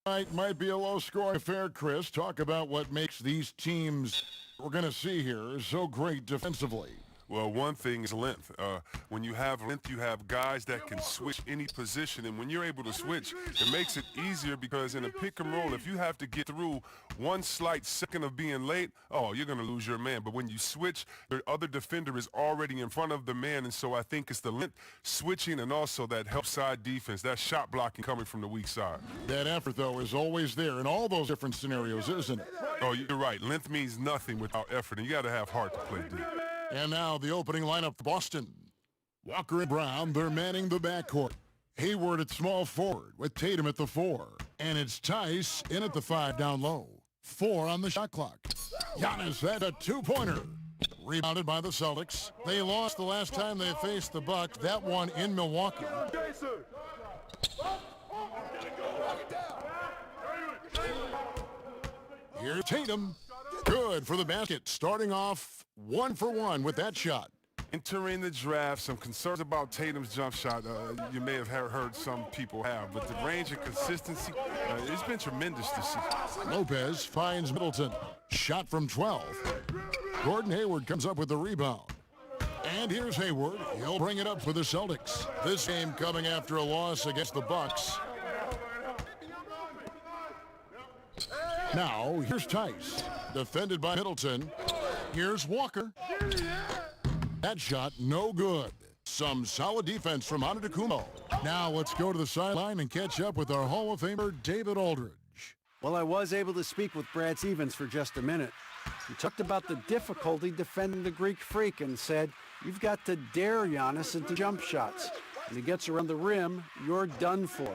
Might be a low-scoring affair, Chris. Talk about what makes these teams we're going to see here so great defensively. Well, one thing is length. When you have length, you have guys that can switch any position. And when you're able to switch, it makes it easier because in a pick and roll, if you have to get through one slight second of being late, oh, you're going to lose your man. But when you switch, the other defender is already in front of the man. And so I think it's the length switching and also that help side defense, that shot blocking coming from the weak side. That effort, though, is always there in all those different scenarios, isn't it? Oh, you're right. Length means nothing without effort, and you got to have heart to play deep. And now the opening lineup for Boston. Walker and Brown, they're manning the backcourt. Hayward at small forward with Tatum at the 4. And it's Tice in at the 5 down low. 4 on the shot clock. Giannis had a 2-pointer. Rebounded by the Celtics. They lost the last time they faced the Bucks. That one in Milwaukee. Here's Tatum. Good for the basket. Starting off 1 for 1 with that shot. Entering the draft, some concerns about Tatum's jump shot. You may have heard some people have, but the range and consistency, it's been tremendous this season. Lopez finds Middleton. Shot from 12. Burton Hayward comes up with the rebound. And here's Hayward. He'll bring it up for the Celtics. This game coming after a loss against the Bucks. Now, here's Tice. Defended by Middleton. Here's Walker. That shot, no good. Some solid defense from Antetokounmpo. Now let's go to the sideline and catch up with our Hall of Famer, David Aldridge. Well, I was able to speak with Brad Stevens for just a minute. He talked about the difficulty defending the Greek Freak and said, you've got to dare Giannis into jump shots. When he gets around the rim, you're done for.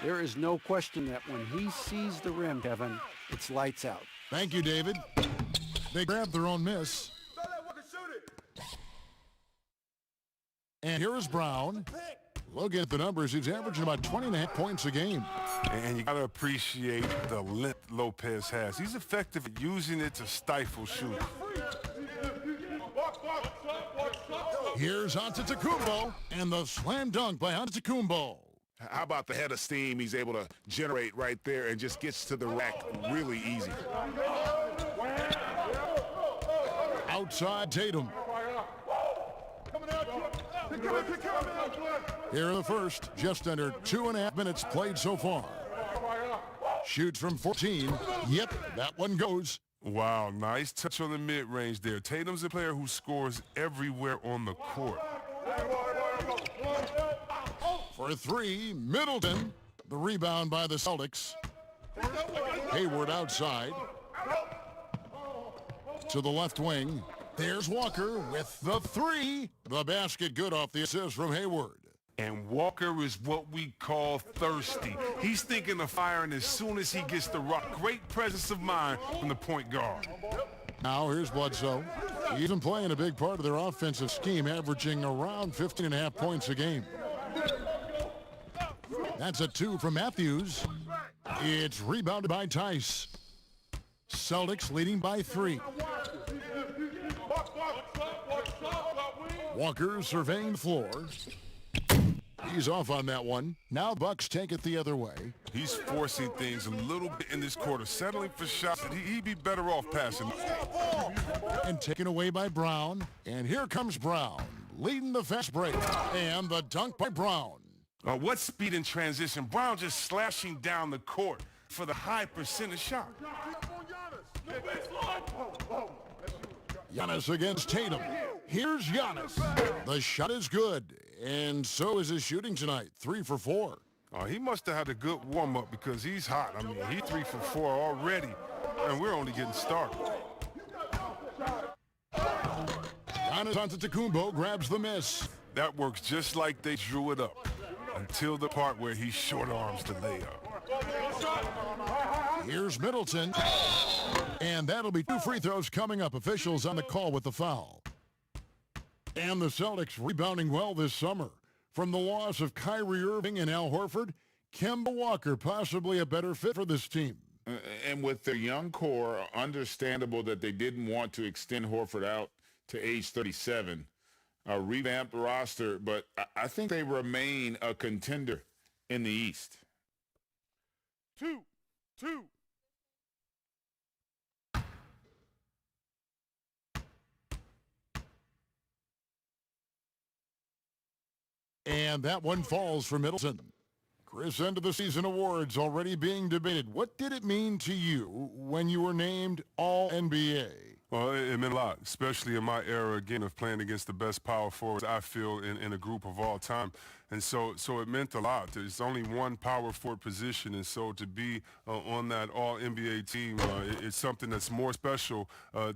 There is no question that when he sees the rim, Kevin, it's lights out. Thank you, David. They grabbed their own miss. And here is Brown. Look at the numbers. He's averaging about 20.5 points a game. And you got to appreciate the length Lopez has. He's effective at using it to stifle shooting. Here's Antetokounmpo and the slam dunk by Antetokounmpo. How about the head of steam he's able to generate right there and just gets to the rack really easy. Outside Tatum. Here in the first, just under 2.5 minutes played so far. Shoots from 14. Yep, that one goes. Wow, nice touch on the mid-range there. Tatum's a player who scores everywhere on the court. For 3, Middleton. The rebound by the Celtics. Hayward outside. To the left wing. There's Walker with the 3. The basket good off the assist from Hayward. And Walker is what we call thirsty. He's thinking of firing as soon as he gets the rock. Great presence of mind from the point guard. Now here's Bledsoe. He's been playing a big part of their offensive scheme, averaging around 15.5 points a game. That's a 2 from Matthews. It's rebounded by Tice. Celtics leading by 3. Walker surveying the floor. He's off on that one. Now Bucks take it the other way. He's forcing things a little bit in this quarter, settling for shots that he'd be better off passing. And taken away by Brown. And here comes Brown, leading the fast break. And the dunk by Brown. What speed in transition. Brown just slashing down the court for the high percentage shot. Giannis against Tatum. Here's Giannis. The shot is good, and so is his shooting tonight. 3 for 4. He must have had a good warm-up because he's hot. I mean, he's 3 for 4 already, and we're only getting started. Giannis Antetokounmpo grabs the miss. That works just like they drew it up until the part where he short arms the layup. Here's Middleton. And that'll be 2 free throws coming up. Officials on the call with the foul. And the Celtics rebounding well this summer. From the loss of Kyrie Irving and Al Horford, Kemba Walker possibly a better fit for this team. And with their young core, understandable that they didn't want to extend Horford out to age 37. A revamped roster, but I think they remain a contender in the East. 2. 2. And that one falls for Middleton. Chris, end of the season awards already being debated. What did it mean to you when you were named All-NBA? Well, it meant a lot, especially in my era, again, of playing against the best power forwards, I feel, in a group of all time. And so it meant a lot. There's only one power forward position, and so to be on that All-NBA team, it's something that's more special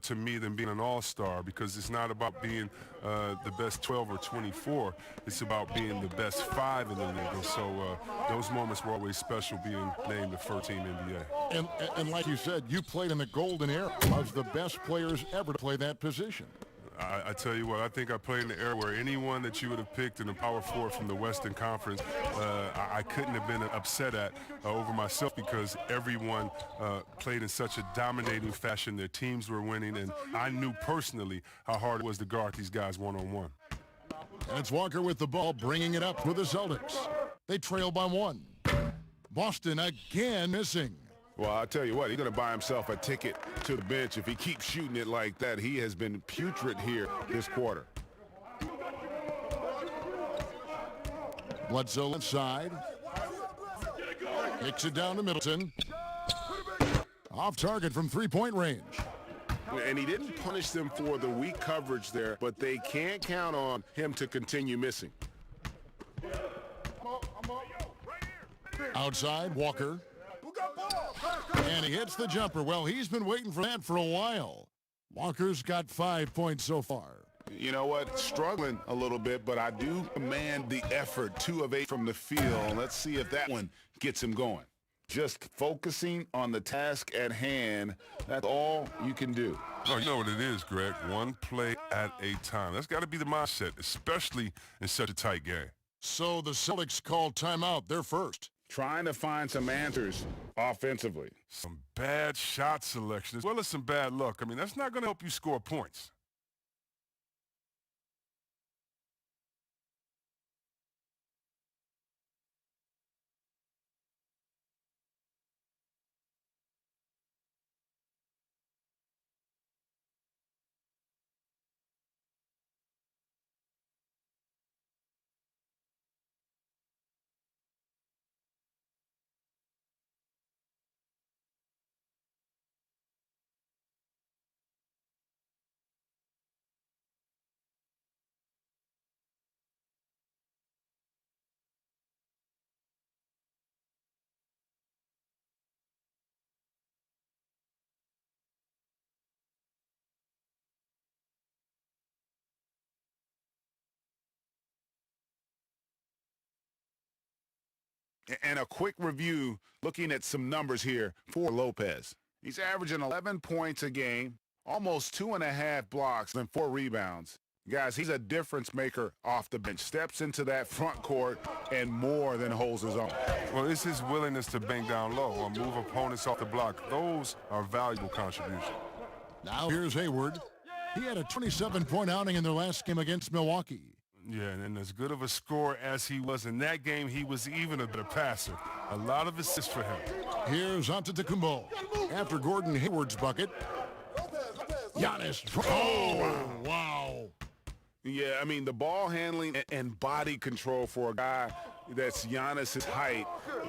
to me than being an all-star, because it's not about being the best 12 or 24. It's about being the best 5 in the league. And so those moments were always special, being named the first team NBA. And like you said, you played in the golden era of the best players ever to play that position. I tell you what, I think I played in the era where anyone that you would have picked in the power forward from the Western Conference, I couldn't have been upset at over myself, because everyone played in such a dominating fashion. Their teams were winning, and I knew personally how hard it was to guard these guys one-on-one. And it's Walker with the ball, bringing it up for the Celtics. They trail by 1. Boston again missing. Well, I'll tell you what, he's going to buy himself a ticket to the bench if he keeps shooting it like that. He has been putrid here this quarter. Bledsoe inside. Kicks it down to Middleton. Off target from three-point range. And he didn't punish them for the weak coverage there, but they can't count on him to continue missing. Outside, Walker. And he hits the jumper. Well, he's been waiting for that for a while. Walker's got 5 points so far. You know what? Struggling a little bit, but I do command the effort. 2 of 8 from the field. Let's see if that one gets him going. Just focusing on the task at hand. That's all you can do. Oh, you know what it is, Greg? One play at a time. That's got to be the mindset, especially in such a tight game. So the Celtics call timeout. They're first. Trying to find some answers offensively. Some bad shot selection, as well as some bad luck. I mean, that's not going to help you score points. And a quick review, looking at some numbers here for Lopez. He's averaging 11 points a game, almost 2.5 blocks, and 4 rebounds. Guys, he's a difference maker off the bench. Steps into that front court and more than holds his own. Well, it's his willingness to bang down low or move opponents off the block. Those are valuable contributions. Now here's Hayward. He had a 27-point outing in their last game against Milwaukee. Yeah, and as good of a scorer as he was in that game, he was even a better passer. A lot of assists for him. Here's Antetokounmpo. After Gordon Hayward's bucket, Giannis. Oh, wow. Yeah, I mean, the ball handling and body control for a guy that's Giannis' height,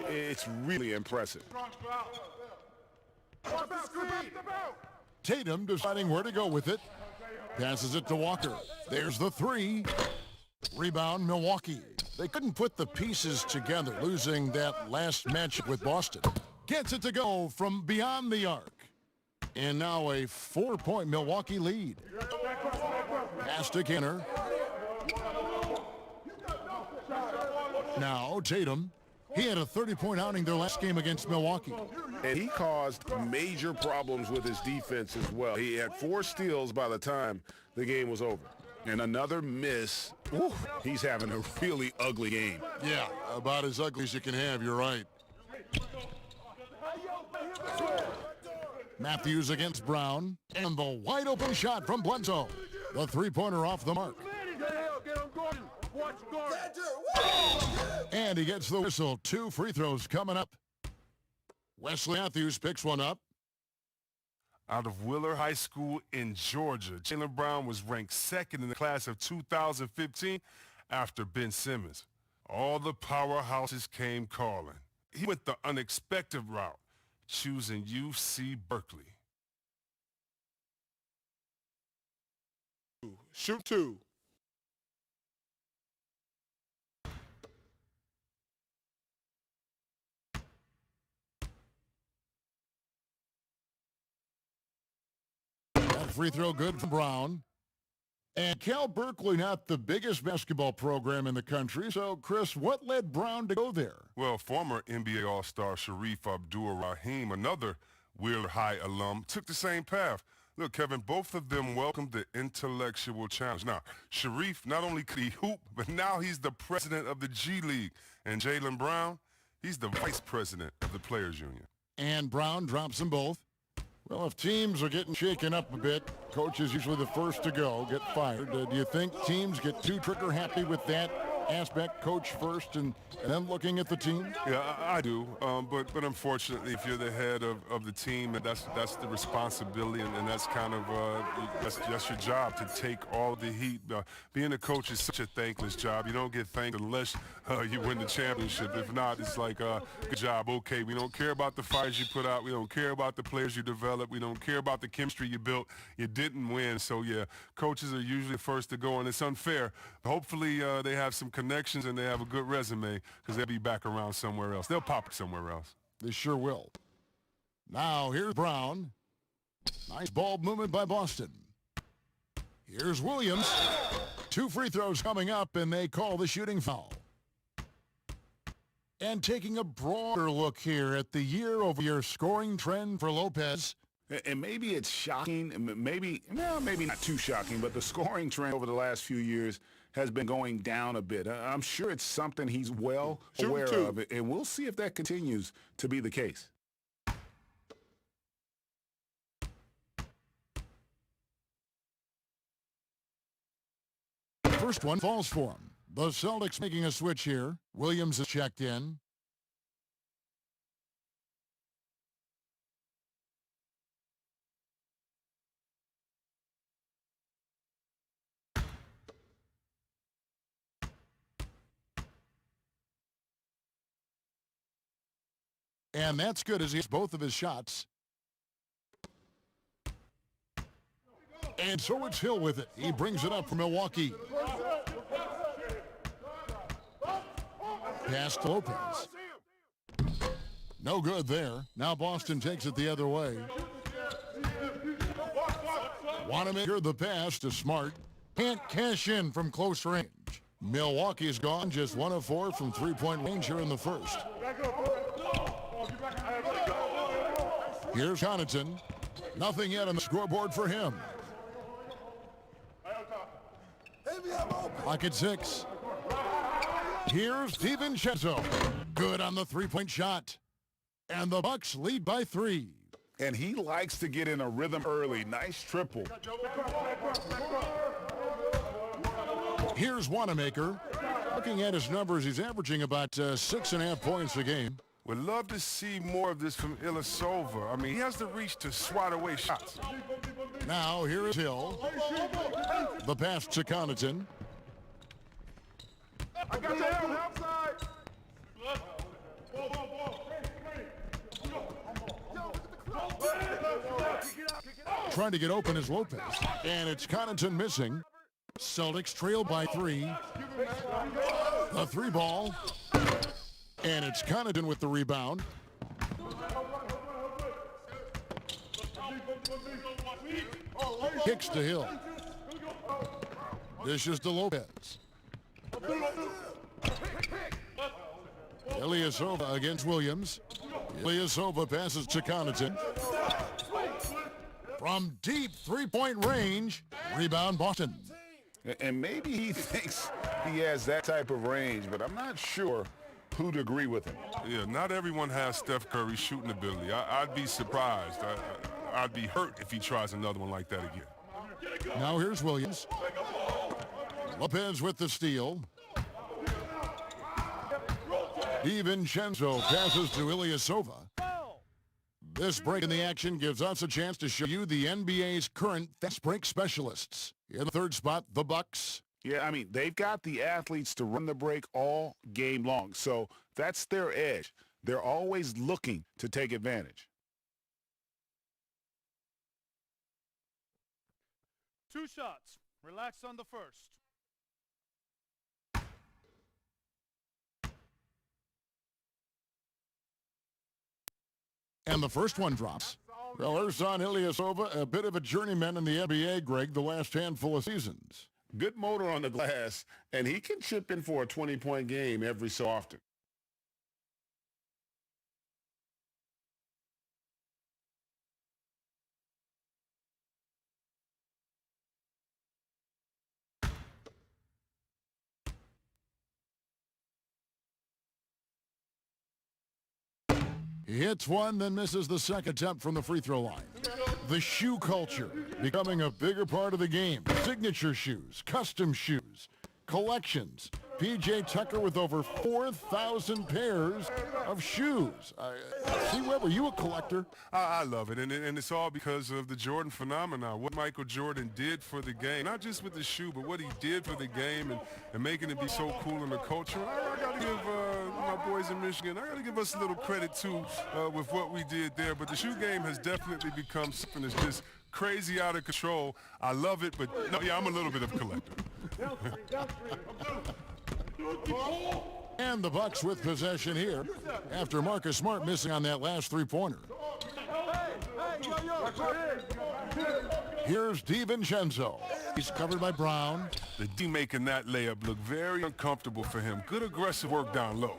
it's really impressive. Tatum deciding where to go with it. Passes it to Walker. There's the 3. Rebound, Milwaukee. They couldn't put the pieces together, losing that last match with Boston. Gets it to go from beyond the arc. And now a 4-point Milwaukee lead. Pass to Kenner. Now Tatum. He had a 30-point outing their last game against Milwaukee. And he caused major problems with his defense as well. He had 4 steals by the time the game was over. And another miss. Ooh, he's having a really ugly game. Yeah, about as ugly as you can have, you're right. Matthews against Brown. And the wide open shot from Bledsoe. The 3-pointer off the mark. And he gets the whistle. 2 free throws coming up. Wesley Matthews picks one up. Out of Wheeler High School in Georgia, Jaylen Brown was ranked second in the class of 2015 after Ben Simmons. All the powerhouses came calling. He went the unexpected route, choosing UC Berkeley. Shoot two. That free throw good for Brown. And Cal Berkeley, not the biggest basketball program in the country. So, Chris, what led Brown to go there? Well, former NBA All-Star Sharif Abdul-Rahim, another Wheeler High alum, took the same path. Look, Kevin, both of them welcomed the intellectual challenge. Now, Sharif, not only could he hoop, but now he's the president of the G League. And Jaylen Brown, he's the vice president of the Players Union. And Brown drops them both. Well, if teams are getting shaken up a bit, coach is usually the first to go, get fired. Do you think teams get too trigger happy with that aspect, coach first and then looking at the team? Yeah, I do. But unfortunately, if you're the head of the team, that's the responsibility, and that's kind of that's your job, to take all the heat. Being a coach is such a thankless job. You don't get thanked unless you win the championship. If not, it's like, good job, okay. We don't care about the fires you put out. We don't care about the players you develop. We don't care about the chemistry you built. You didn't win. So, yeah, coaches are usually first to go, and it's unfair. Hopefully they have some connections and they have a good resume, because they'll be back around somewhere else. They'll pop somewhere else. They sure will. Now, here's Brown. Nice ball movement by Boston. Here's Williams. 2 free throws coming up, and they call the shooting foul. And taking a broader look here at the year-over-year scoring trend for Lopez. And maybe it's shocking, maybe not too shocking, but the scoring trend over the last few years has been going down a bit. I'm sure it's something he's well aware of, and we'll see if that continues to be the case. First one falls for him. The Celtics making a switch here. Williams is checked in. And that's good as he hits both of his shots. And so it's Hill with it. He brings it up for Milwaukee. Pass to Lopez. No good there. Now Boston takes it the other way. Wanamaker the pass to Smart. Can't cash in from close range. Milwaukee's gone just 1 of 4 from three-point range here in the first. Here's Connaughton. Nothing yet on the scoreboard for him. Clock at 6. Here's DiVincenzo. Good on the three-point shot. And the Bucks lead by 3. And he likes to get in a rhythm early. Nice triple. Here's Wanamaker. Looking at his numbers, he's averaging about 6.5 points a game. Would love to see more of this from Ilyasova. I mean, he has the reach to swat away shots. Now, here is Hill. The pass to Connaughton. I got the outside. Trying to get open is Lopez. And it's Connaughton missing. Celtics trail by 3. The 3 ball. And it's Connaughton with the rebound. Kicks to Hill. Dishes to Lopez. Ilyasova against Williams. Ilyasova passes to Connaughton. From deep three-point range, rebound Boston. And maybe he thinks he has that type of range, but I'm not sure who'd agree with him. Yeah, not everyone has Steph Curry's shooting ability. I'd be surprised. I'd be hurt if he tries another one like that again. Now here's Williams. Lopez with the steal. DiVincenzo passes to Ilyasova. This break in the action gives us a chance to show you the NBA's current fast break specialists. In the third spot, the Bucks. Yeah, I mean, they've got the athletes to run the break all game long, so that's their edge. They're always looking to take advantage. 2 shots. Relax on the first. And the first one drops. Well, Ersan Ilyasova, a bit of a journeyman in the NBA, Greg, the last handful of seasons. Good motor on the glass, and he can chip in for a 20-point game every so often. He hits one, then misses the second attempt from the free throw line. The shoe culture becoming a bigger part of the game. Signature shoes, custom shoes, collections. P.J. Tucker with over 4,000 pairs of shoes. See, Webb, are you a collector? I love it, and it's all because of the Jordan phenomenon, what Michael Jordan did for the game, not just with the shoe, but what he did for the game and making it be so cool in the culture. I got to give my boys in Michigan, I got to give us a little credit, too, with what we did there. But the shoe game has definitely become something that's just crazy out of control. I love it, but no, yeah, I'm a little bit of a collector. And the Bucks with possession here after Marcus Smart missing on that last three-pointer. Here's DiVincenzo. He's covered by Brown. The D making that layup look very uncomfortable for him. Good aggressive work down low.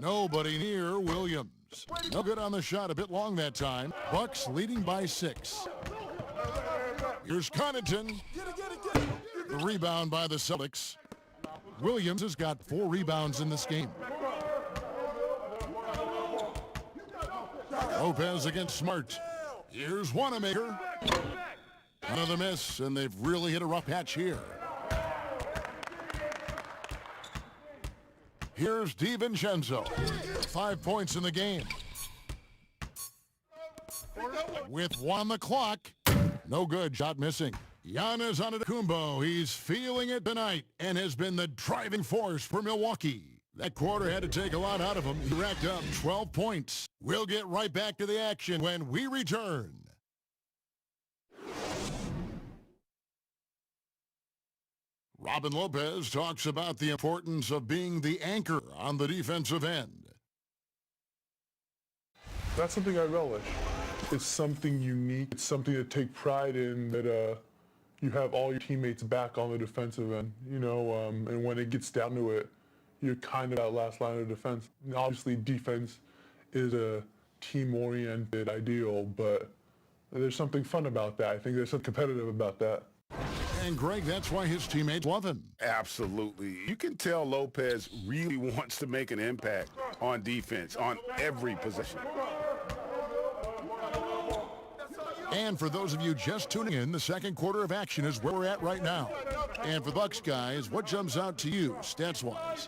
Nobody near Williams. No good on the shot, a bit long that time. Bucks leading by 6. Here's Connaughton. The rebound by the Celtics. Williams has got 4 rebounds in this game. Lopez against Smart. Here's Wanamaker. Another miss, and they've really hit a rough patch here. Here's DiVincenzo. 5 points in the game. With 1 on the clock. No good, shot missing. Giannis Antetokounmpo, he's feeling it tonight and has been the driving force for Milwaukee. That quarter had to take a lot out of him. He racked up 12 points. We'll get right back to the action when we return. Robin Lopez talks about the importance of being the anchor on the defensive end. That's something I relish. It's something unique. It's something to take pride in, that you have all your teammates back on the defensive end, and when it gets down to it, you're kind of that last line of defense. And obviously, defense is a team-oriented ideal, but there's something fun about that. I think there's something competitive about that. And Greg, that's why his teammates love him. Absolutely. You can tell Lopez really wants to make an impact on defense, on every possession. And for those of you just tuning in, the second quarter of action is where we're at right now. And for the Bucks guys, what jumps out to you, stats-wise?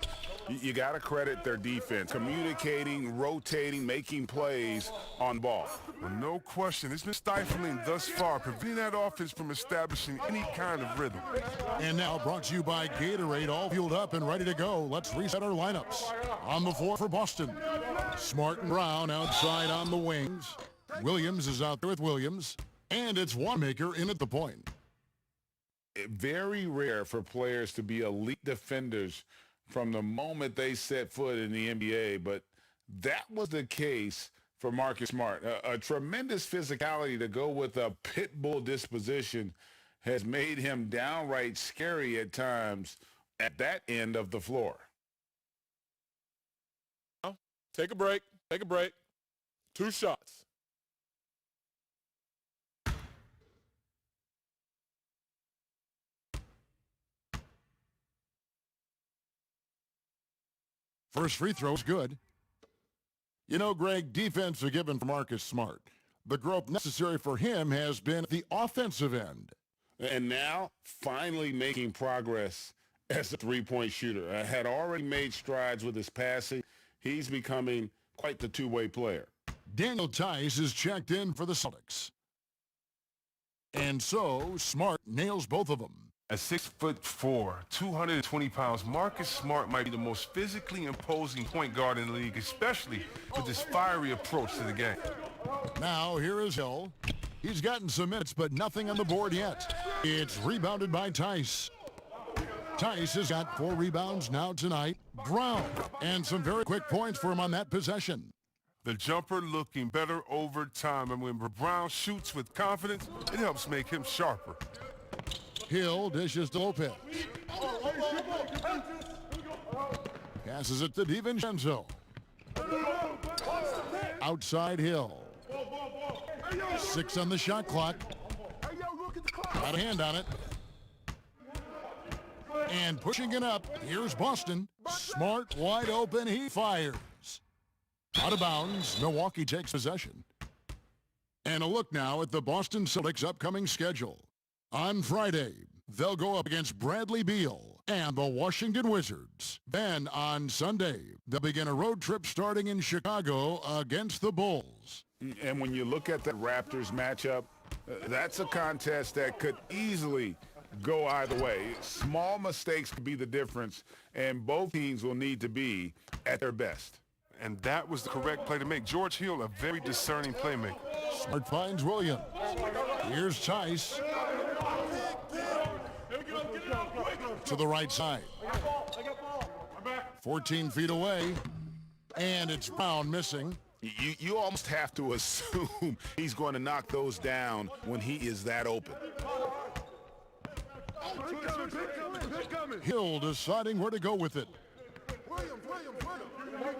You got to credit their defense, communicating, rotating, making plays on ball. Well, no question. It's been stifling thus far, preventing that offense from establishing any kind of rhythm. And now brought to you by Gatorade, all fueled up and ready to go. Let's reset our lineups. On the floor for Boston. Smart and Brown outside on the wings. Williams is out there with Williams. And it's Wanamaker in at the point. Very rare for players to be elite defenders from the moment they set foot in the NBA, but that was the case for Marcus Smart. A tremendous physicality to go with a pit bull disposition has made him downright scary at times at that end of the floor. Take a break. 2 shots. First free throw is good. You know, Greg, defense forgiven for Marcus Smart. The growth necessary for him has been the offensive end. And now, finally making progress as a three-point shooter. Had already made strides with his passing. He's becoming quite the two-way player. Daniel Tice is checked in for the Celtics. And so, Smart nails both of them. At 6'4", 220 pounds, Marcus Smart might be the most physically imposing point guard in the league, especially with his fiery approach to the game. Now, here is Hill. He's gotten some minutes, but nothing on the board yet. It's rebounded by Tice. Tice has got 4 rebounds now tonight. Brown, and some very quick points for him on that possession. The jumper looking better over time, and when Brown shoots with confidence, it helps make him sharper. Hill dishes to Lopez. Passes it to DiVincenzo. Outside Hill. 6 on the shot clock. Got a hand on it. And pushing it up, here's Boston. Smart, wide open, he fires. Out of bounds, Milwaukee takes possession. And a look now at the Boston Celtics' upcoming schedule. On Friday, they'll go up against Bradley Beal and the Washington Wizards. Then on Sunday, they'll begin a road trip starting in Chicago against the Bulls. And when you look at the Raptors matchup, that's a contest that could easily go either way. Small mistakes could be the difference, and both teams will need to be at their best. And that was the correct play to make. George Hill, a very discerning playmaker. Smart finds Williams. Here's Tice. To the right side. 14 feet away. And it's Brown missing. You almost have to assume he's going to knock those down when he is that open. Hill deciding where to go with it.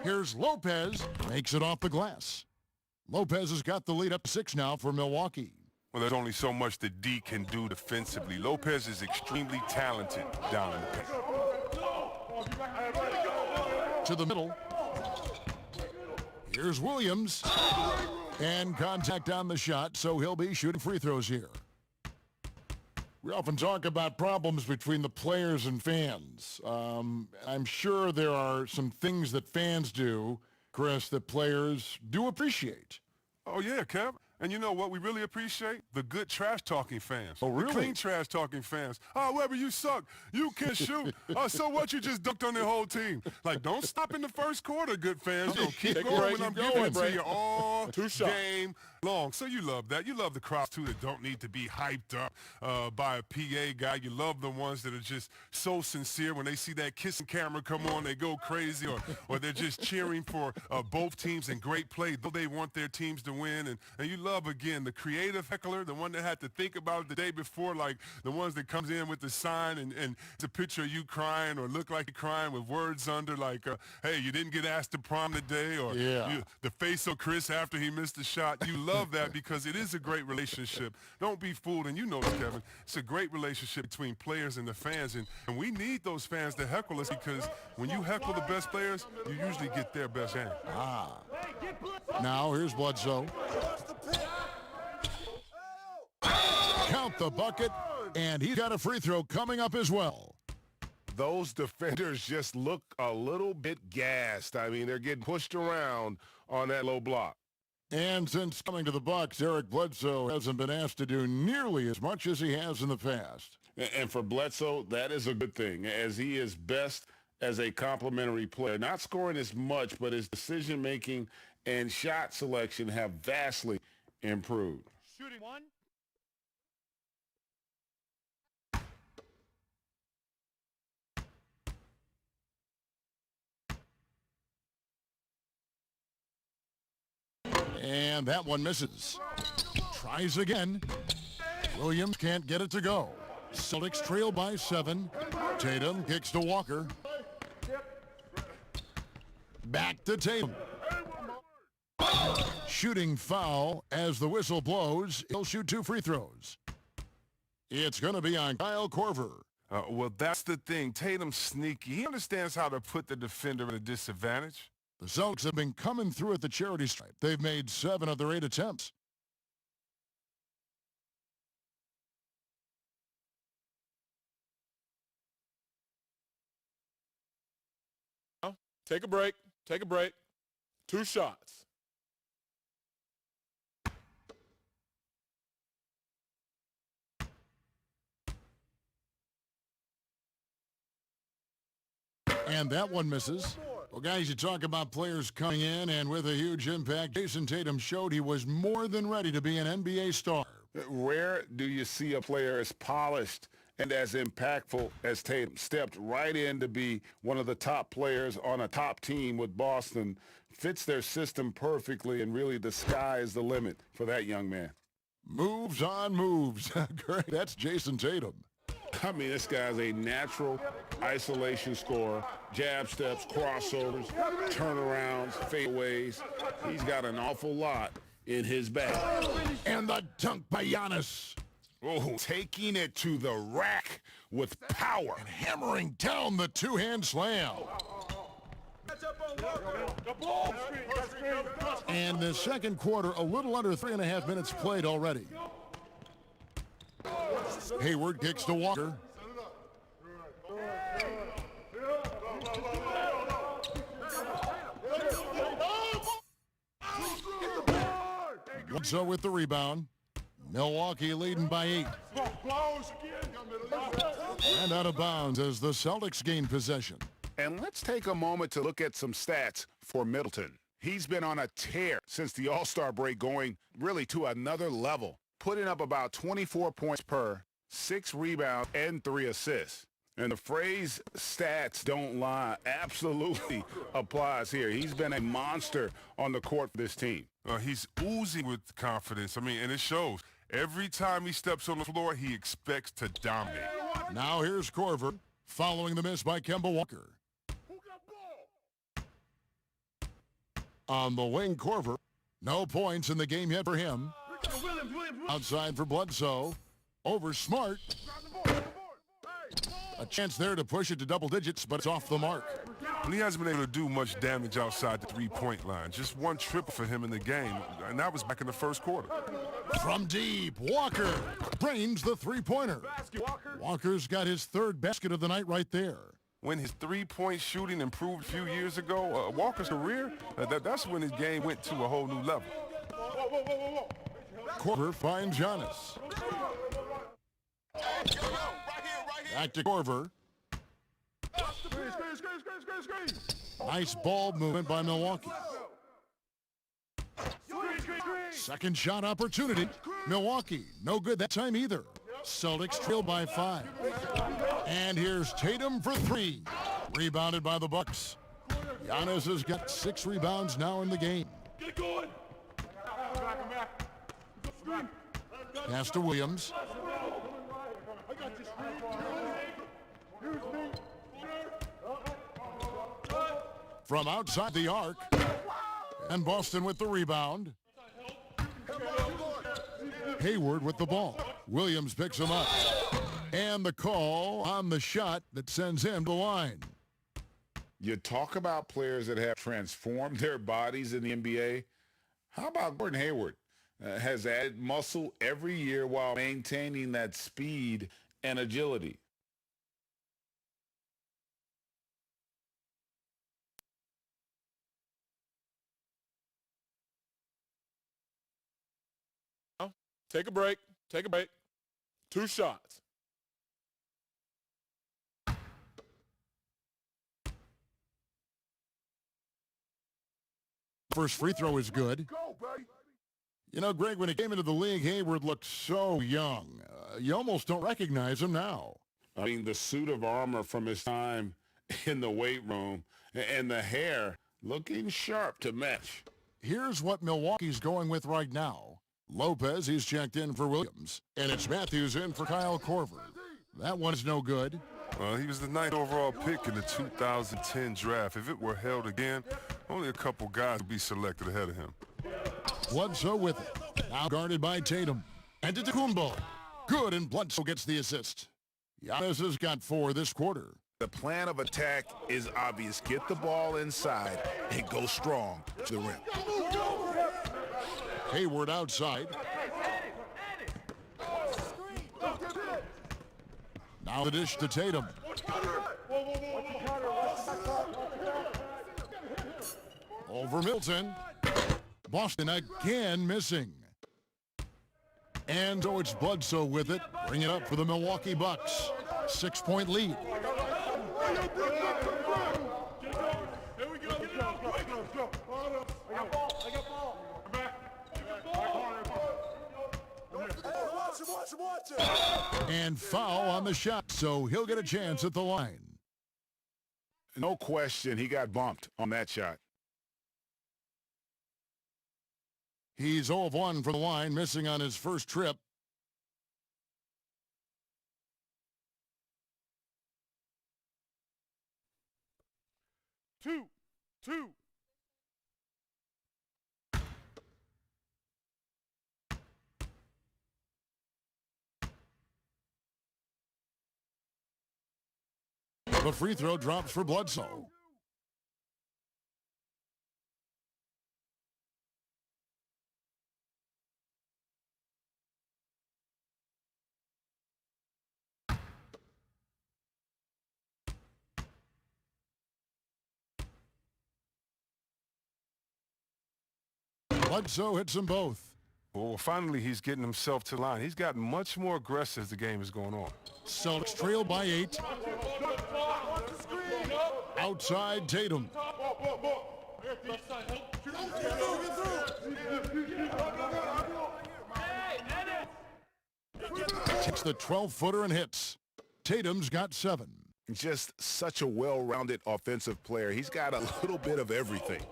Here's Lopez. Makes it off the glass. Lopez has got the lead up 6 now for Milwaukee. Well, there's only so much that D can do defensively. Lopez is extremely talented down in the paint. To the middle. Here's Williams. And contact on the shot, so he'll be shooting free throws here. We often talk about problems between the players and fans. I'm sure there are some things that fans do, Chris, that players do appreciate. Oh, yeah, Kev. And you know what we really appreciate? The good trash-talking fans. Oh, really? The clean trash-talking fans. Oh, Weber, you suck. You can't shoot. Oh, so what? You just dunked on the whole team. Like, don't stop in the first quarter, good fans. You know, keep going when I'm giving it to you all game long. So you love that. You love the crowds, too, that don't need to be hyped up by a PA guy. You love the ones that are just so sincere. When they see that kissing camera come on, they go crazy. Or they're just cheering for both teams in great play, though they want their teams to win. And you love, again, the creative heckler, the one that had to think about it the day before, like the ones that comes in with the sign and it's a picture of you crying or look like you're crying with words under like, hey, you didn't get asked to prom today, or the face of Chris after he missed the shot. You love that because it is a great relationship. Don't be fooled, and you know this, Kevin. It's a great relationship between players and the fans, and we need those fans to heckle us because when you heckle the best players, you usually get their best game. Now here's Bledsoe. Count the bucket, and he's got a free throw coming up as well. Those defenders just look a little bit gassed. I mean, they're getting pushed around on that low block. And since coming to the Bucks, Eric Bledsoe hasn't been asked to do nearly as much as he has in the past. And for Bledsoe, that is a good thing, as he is best as a complimentary player. Not scoring as much, but his decision-making and shot selection have vastly improved. Shooting one. And that one misses. Tries again. Williams can't get it to go. Celtics trail by 7. Tatum kicks to Walker. Back to Tatum. Shooting foul as the whistle blows. He'll shoot 2 free throws. It's going to be on Kyle Korver. Well, that's the thing. Tatum's sneaky. He understands how to put the defender at a disadvantage. The Celtics have been coming through at the charity stripe. They've made 7 of their 8 attempts. Take a break. Take a break. 2 shots. And that one misses. Well, guys, you talk about players coming in and with a huge impact. Jason Tatum showed he was more than ready to be an NBA star. Rare do you see a player as polished and as impactful as Tatum. Stepped right in to be one of the top players on a top team with Boston. Fits their system perfectly, and really the sky is the limit for that young man. Moves on moves. Great. That's Jason Tatum. I mean, this guy's a natural isolation scorer. Jab steps, crossovers, turnarounds, fadeaways. He's got an awful lot in his bag. And the dunk by Giannis. Oh, taking it to the rack with power. And hammering down the two-hand slam. And the second quarter, a little under 3.5 minutes played already. Hayward kicks to Walker. So with the rebound. Milwaukee leading by 8. And out of bounds as the Celtics gain possession. And let's take a moment to look at some stats for Middleton. He's been on a tear since the All-Star break, going really to another level, putting up about 24 points per, 6 rebounds, and 3 assists. And the phrase stats don't lie absolutely applies here. He's been a monster on the court for this team. He's oozing with confidence. I mean, and it shows. Every time he steps on the floor, he expects to dominate. Now here's Korver following the miss by Kemba Walker. On the wing, Korver. No points in the game yet for him. Outside for Bledsoe. Over Smart. A chance there to push it to double digits, but it's off the mark. And he hasn't been able to do much damage outside the three-point line. Just one triple for him in the game, and that was back in the first quarter. From deep, Walker brains the three-pointer. Walker's got his third basket of the night right there. When his three-point shooting improved a few years ago, Walker's career, that's when his game went to a whole new level. Korver finds Giannis. Back to Korver. Nice ball movement by Milwaukee. Second shot opportunity. Milwaukee, no good that time either. Celtics trail by 5. And here's Tatum for 3. Rebounded by the Bucks. Giannis has got 6 rebounds now in the game. Pass to Williams. From outside the arc. And Boston with the rebound. Hayward with the ball. Williams picks him up. And the call on the shot that sends him to the line. You talk about players that have transformed their bodies in the NBA. How about Burton Hayward? Has added muscle every year while maintaining that speed and agility. Take a break. Take a break. 2 shots. First free throw is good. You know, Greg, when he came into the league, Hayward looked so young. You almost don't recognize him now. I mean, the suit of armor from his time in the weight room and the hair looking sharp to match. Here's what Milwaukee's going with right now. Lopez, he's checked in for Williams. And it's Matthews in for Kyle Korver. That one's no good. He was the 9th overall pick in the 2010 draft. If it were held again, only a couple guys would be selected ahead of him. Bledsoe with it. Now guarded by Tatum. And to Kumbo. Good, and Bledsoe gets the assist. Giannis has got 4 this quarter. The plan of attack is obvious. Get the ball inside and go strong to the rim. Hayward outside. Now the dish to Tatum. Over Milton. Boston again missing. And so it's Bledsoe with it. Bring it up for the Milwaukee Bucks. 6-point lead. And foul on the shot, so he'll get a chance at the line. No question, he got bumped on that shot. He's 0 of 1 from the line, missing on his first trip. Two. The free throw drops for Bledsoe. Bledsoe hits them both. Well, finally, he's getting himself to the line. He's gotten much more aggressive as the game is going on. Celtics trail by 8. Outside Tatum. Takes the 12-footer and hits. Tatum's got 7. Just such a well-rounded offensive player. He's got a little bit of everything.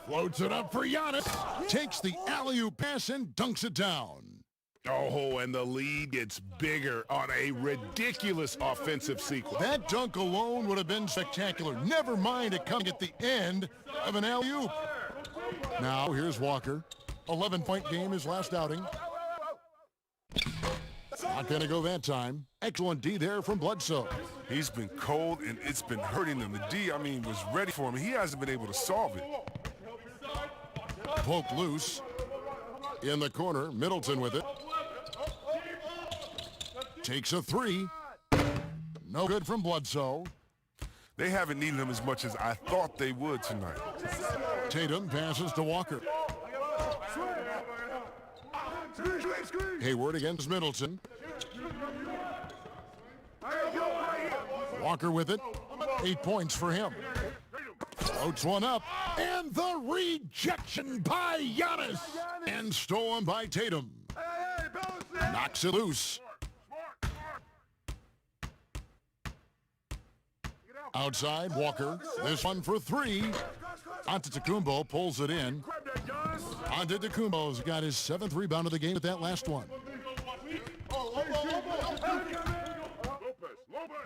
Floats it up for Giannis. Takes the alley-oop pass and dunks it down. Oh, and the lead gets bigger on a ridiculous offensive sequence. That dunk alone would have been spectacular. Never mind it coming at the end of an alley-oop. Now here's Walker. 11-point game his last outing. Not going to go that time. Excellent D there from Bledsoe. He's been cold, and it's been hurting him. The D, was ready for him. He hasn't been able to solve it. Poke loose. In the corner, Middleton with it. Takes a 3. No good from Bledsoe. They haven't needed him as much as I thought they would tonight. Tatum passes to Walker. Hayward against Middleton. Walker with it. 8 points for him. Floats one up. And the rejection by Giannis. And stolen by Tatum. Knocks it loose. Outside, Walker. This one for 3. Antetokounmpo pulls it in. Antetokounmpo's got his 7th rebound of the game with that last one.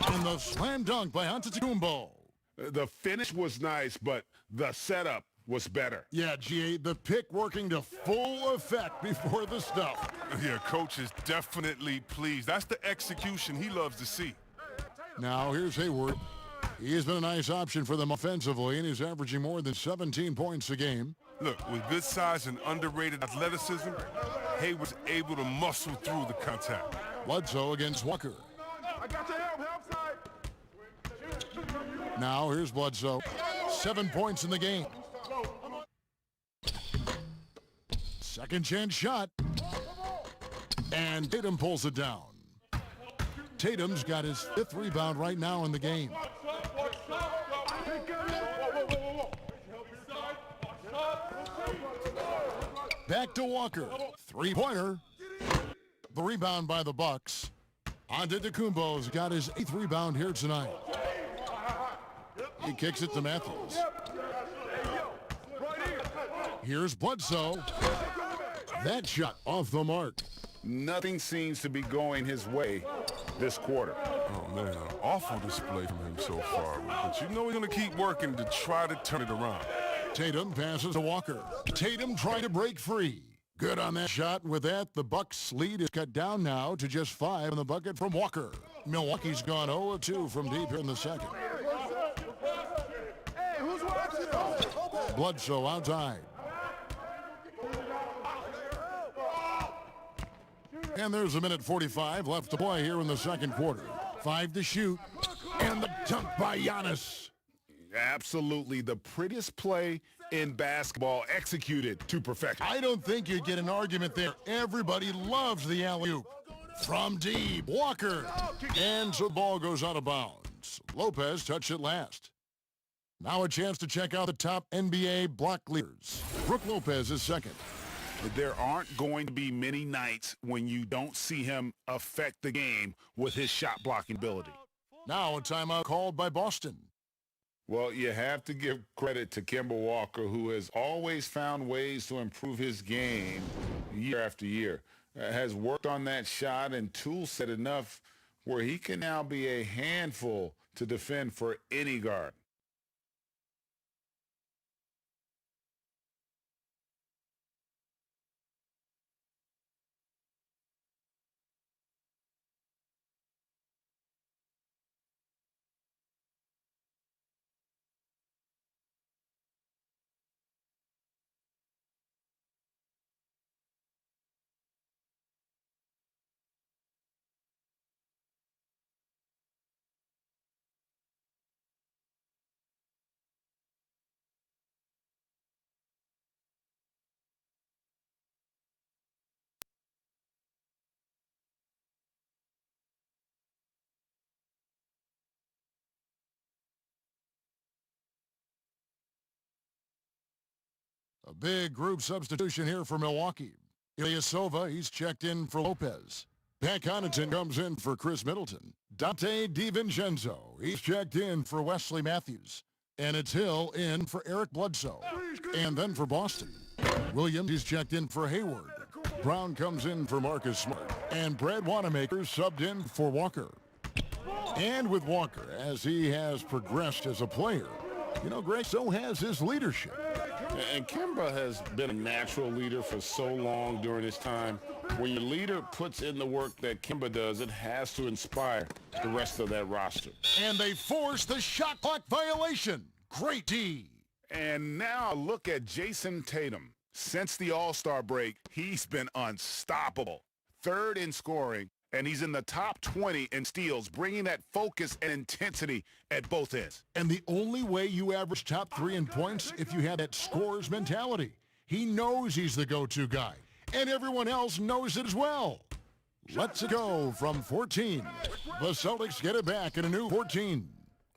And the slam dunk by Antetokounmpo. The finish was nice, but the setup was better. Yeah, GA, the pick working to full effect before the stuff. Yeah, coach is definitely pleased. That's the execution he loves to see. Now here's Hayward. He has been a nice option for them offensively, and he's averaging more than 17 points a game. Look, with good size and underrated athleticism, Hayward's able to muscle through the contact. Bledsoe against Walker. Now here's Bledsoe. 7 points in the game. Second chance shot. And Tatum pulls it down. Tatum's got his 5th rebound right now in the game. Back to Walker. 3-pointer. The rebound by the Bucks. Antetokounmpo's got his 8th rebound here tonight. He kicks it to Matthews. Here's Bledsoe. That shot off the mark. Nothing seems to be going his way this quarter. Oh, man, an awful display from him so far. But you know he's going to keep working to try to turn it around. Tatum passes to Walker. Tatum trying to break free. Good on that shot. With that, the Bucks' lead is cut down now to just 5 in the bucket from Walker. Milwaukee's gone 0 of 2 from deep here in the second. Bledsoe outside. And there's a minute 45 left to play here in the second quarter. 5 to shoot. And the dunk by Giannis. Absolutely the prettiest play in basketball, executed to perfection. I don't think you get an argument there. Everybody loves the alley-oop. From deep, Walker. And so the ball goes out of bounds. Lopez touched it last. Now a chance to check out the top NBA block leaders. Brook Lopez is second. There aren't going to be many nights when you don't see him affect the game with his shot blocking ability. Now a timeout called by Boston. Well, you have to give credit to Kemba Walker, who has always found ways to improve his game year after year. Has worked on that shot and tool set enough where he can now be a handful to defend for any guard. A big group substitution here for Milwaukee. Ilyasova, he's checked in for Lopez. Pat Connaughton comes in for Chris Middleton. Dante DiVincenzo, he's checked in for Wesley Matthews. And it's Hill in for Eric Bledsoe. And then for Boston, Williams, he's checked in for Hayward. Brown comes in for Marcus Smart. And Brad Wanamaker subbed in for Walker. And with Walker, as he has progressed as a player, Greg, so has his leadership. And Kemba has been a natural leader for so long during his time. When your leader puts in the work that Kemba does, it has to inspire the rest of that roster. And they force the shot clock violation. Great D. And now look at Jason Tatum. Since the All-Star break, he's been unstoppable. Third in scoring, and he's in the top 20 in steals, bringing that focus and intensity at both ends. And the only way you average top 3 in points if you have that scorer's mentality. He knows he's the go-to guy, and everyone else knows it as well. Let's go from 14. The Celtics get it back in a new 14.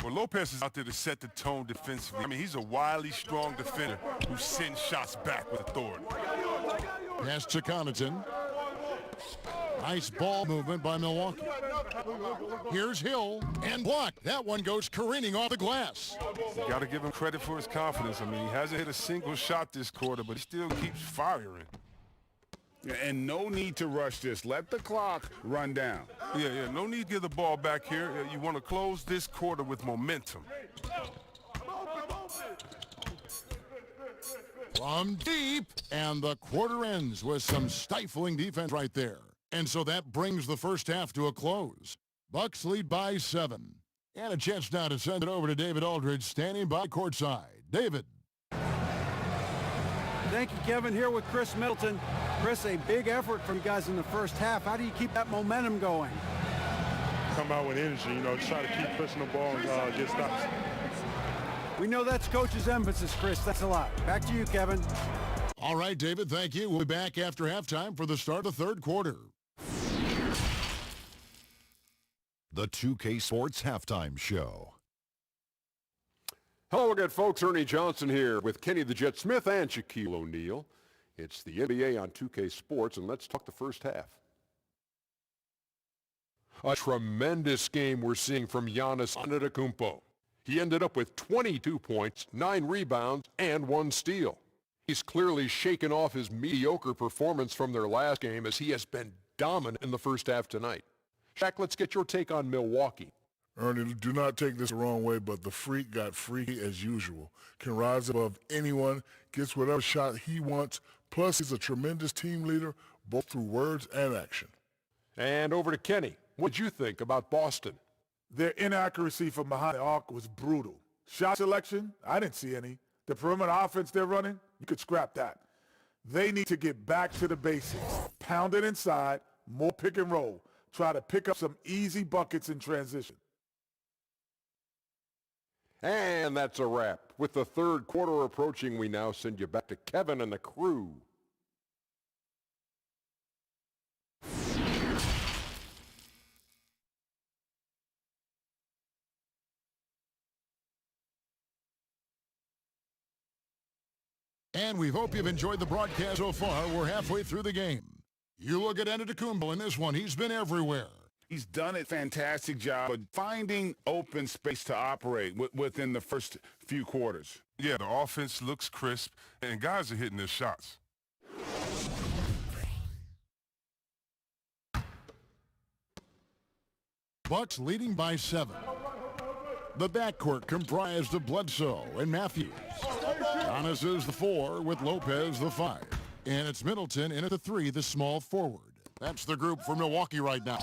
Well, Lopez is out there to set the tone defensively. I mean, he's a wildly strong defender who sends shots back with authority. Pass to Connaughton. Nice ball movement by Milwaukee. Here's Hill and blocked. That one goes careening off the glass. You got to give him credit for his confidence. I mean, he hasn't hit a single shot this quarter, but he still keeps firing. And no need to rush this. Let the clock run down. Yeah, no need to give the ball back here. You want to close this quarter with momentum. From deep, and the quarter ends with some stifling defense right there. And so that brings the first half to a close. Bucks lead by 7. And a chance now to send it over to David Aldridge, standing by courtside. David. Thank you, Kevin. Here with Chris Middleton. Chris, a big effort from you guys in the first half. How do you keep that momentum going? Come out with energy, try to keep pushing the ball and get stops. We know that's coach's emphasis, Chris. Thanks a lot. Back to you, Kevin. All right, David, thank you. We'll be back after halftime for the start of the third quarter. The 2K Sports Halftime Show. Hello again, folks. Ernie Johnson here with Kenny the Jet Smith and Shaquille O'Neal. It's the NBA on 2K Sports, and let's talk the first half. A tremendous game we're seeing from Giannis Antetokounmpo. He ended up with 22 points, 9 rebounds, and 1 steal. He's clearly shaken off his mediocre performance from their last game as he has been dominant in the first half tonight. Shaq, let's get your take on Milwaukee. Ernie, do not take this the wrong way, but the freak got freaky as usual. Can rise above anyone, gets whatever shot he wants, plus he's a tremendous team leader, both through words and action. And over to Kenny. What'd you think about Boston? Their inaccuracy from behind the arc was brutal. Shot selection, I didn't see any. The perimeter offense they're running, you could scrap that. They need to get back to the basics. Pound it inside, more pick and roll. Try to pick up some easy buckets in transition. And that's a wrap. With the third quarter approaching, we now send you back to Kevin and the crew. And we hope you've enjoyed the broadcast so far. We're halfway through the game. You look at Antetokounmpo in this one. He's been everywhere. He's done a fantastic job of finding open space to operate within the first few quarters. Yeah, the offense looks crisp, and guys are hitting their shots. Bucks leading by 7. The backcourt comprised of Bledsoe and Matthews. Giannis is the 4 with Lopez the 5. And it's Middleton in at the 3, the small forward. That's the group for Milwaukee right now.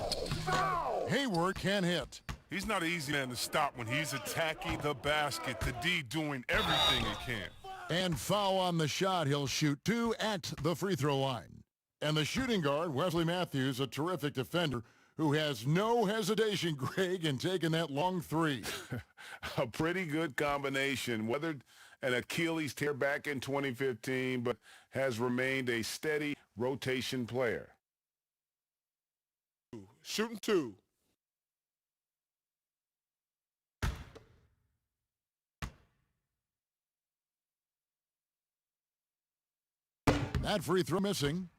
Hayward can hit. He's not an easy man to stop when he's attacking the basket. The D doing everything he can. And foul on the shot. He'll shoot 2 at the free throw line. And the shooting guard, Wesley Matthews, a terrific defender, who has no hesitation, Greg, in taking that long 3. A pretty good combination. Weathered an Achilles tear back in 2015, but has remained a steady rotation player. Shooting 2. That free throw missing.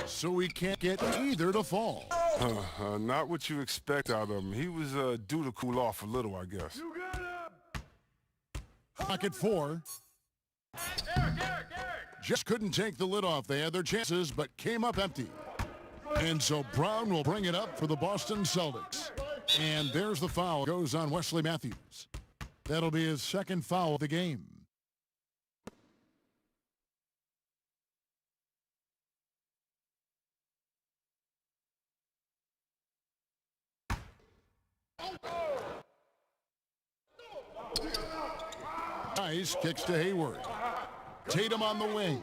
So he can't get either to fall. Not what you expect out of him. He was due to cool off a little, I guess. Pocket 4. Just couldn't take the lid off. They had their chances, but came up empty. And so Brown will bring it up for the Boston Celtics. And there's the foul. Goes on Wesley Matthews. That'll be his second foul of the game. Nice kicks to Hayward. Tatum on the wing.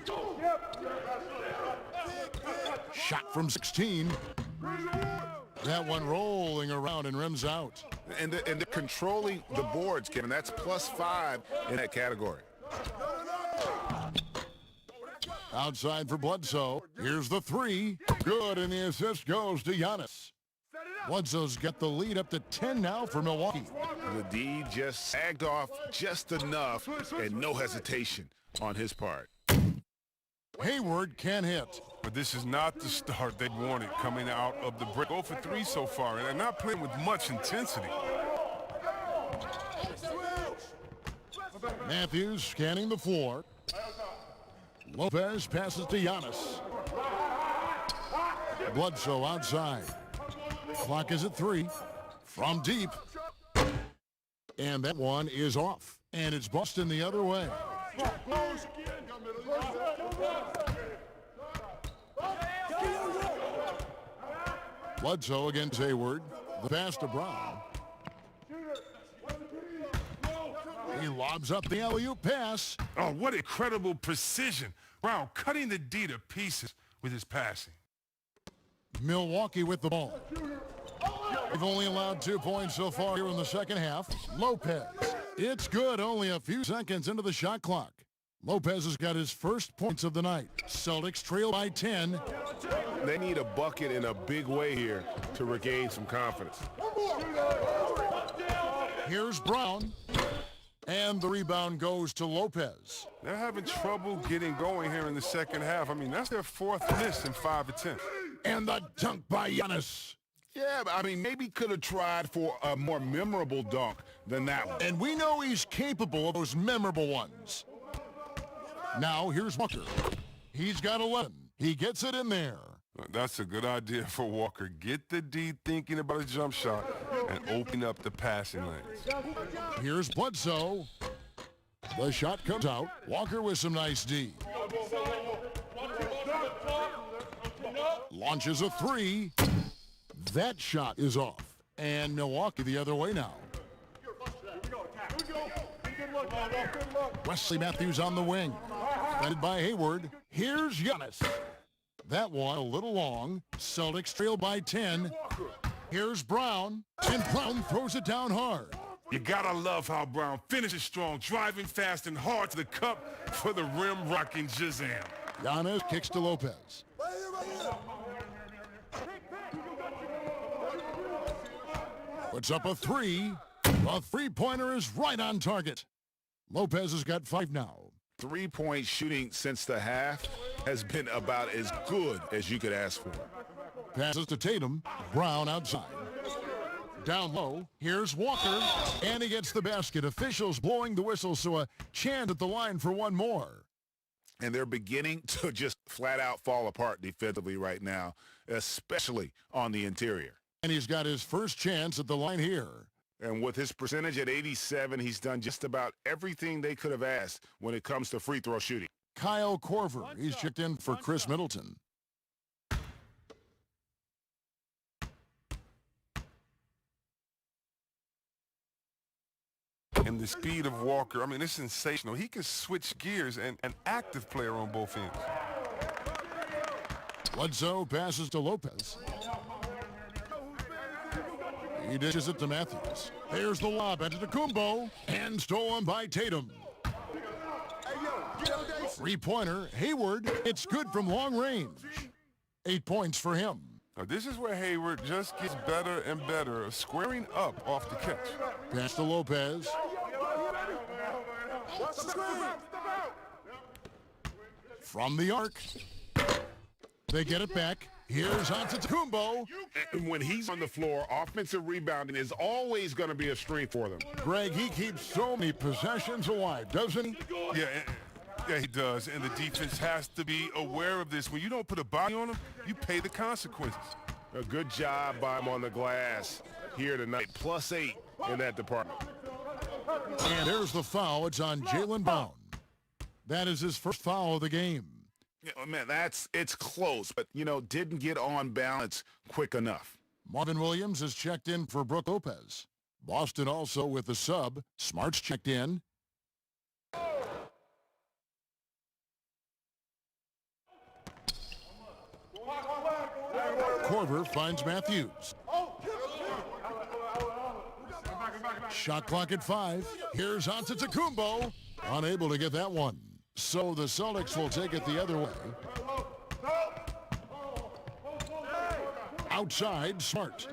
Shot from 16. That one rolling around and rims out. And they're controlling the boards, Kevin. That's +5 in that category. Outside for Bledsoe. Here's the 3. Good, and the assist goes to Giannis. Bledsoe's got the lead up to 10 now for Milwaukee. The D just sagged off just enough and no hesitation on his part. Hayward can hit. But this is not the start they wanted coming out of the break. 0 for 3 so far, and they're not playing with much intensity. Matthews scanning the floor. Lopez passes to Giannis. Bledsoe outside. Clock is at 3. From deep. And that one is off. And it's Boston the other way. Bledsoe against Hayward. The pass to Brown. He lobs up the alley-oop pass. Oh, what incredible precision. Brown cutting the D to pieces with his passing. Milwaukee with the ball. They've only allowed 2 points so far here in the second half. Lopez. It's good, only a few seconds into the shot clock. Lopez has got his first points of the night. Celtics trail by 10. They need a bucket in a big way here to regain some confidence. Here's Brown. And the rebound goes to Lopez. They're having trouble getting going here in the second half. I mean, that's their 4th miss in 5 attempts. And the dunk by Giannis. Yeah, I mean, maybe could have tried for a more memorable dunk than that one. And we know he's capable of those memorable ones. Now, here's Walker. He's got 11. He gets it in there. That's a good idea for Walker. Get the D thinking about a jump shot and open up the passing lanes. Here's Bledsoe. The shot comes out. Walker with some nice D. Launches a 3. That shot is off. And Milwaukee the other way now. Wesley Matthews on the wing. Defended by Hayward. Here's Giannis. That one a little long. Celtics trail by 10. Here's Brown. And Brown throws it down hard. You gotta love how Brown finishes strong, driving fast and hard to the cup for the rim-rocking Shazam. Giannis kicks to Lopez. Puts up a three. The three-pointer is right on target. Lopez has got 5 now. Three-point shooting since the half has been about as good as you could ask for. Passes to Tatum. Brown outside. Down low. Here's Walker. And he gets the basket. Officials blowing the whistle, so a chant at the line for one more. And they're beginning to just flat-out fall apart defensively right now, especially on the interior. And he's got his first chance at the line here. And with his percentage at 87, he's done just about everything they could have asked when it comes to free throw shooting. Kyle Korver. He's checked in for Chris Middleton. And the speed of Walker, I mean, it's sensational. He can switch gears, and an active player on both ends. Bledsoe passes to Lopez. He dishes it to Matthews. There's the lob into Kumbo, and stolen by Tatum. Three-pointer, Hayward. It's good from long range. 8 points for him. Now, this is where Hayward just gets better and better, squaring up off the catch. Pass to Lopez. From the arc. They get it back. Here's Antetokounmpo. And when he's on the floor, offensive rebounding is always going to be a strength for them. Greg, he keeps so many possessions alive, doesn't he? Yeah, he does. And the defense has to be aware of this. When you don't put a body on him, you pay the consequences. A good job by him on the glass here tonight. +8 in that department. And there's the foul. It's on Jaylen Brown. That is his first foul of the game. Yeah, man, it's close, but, didn't get on balance quick enough. Marvin Williams has checked in for Brook Lopez. Boston also with the sub. Smart's checked in. Korver finds Matthews. Shot clock at 5. Here's Antetokounmpo. Unable to get that one. So the Celtics will take it the other way. Outside, Smart.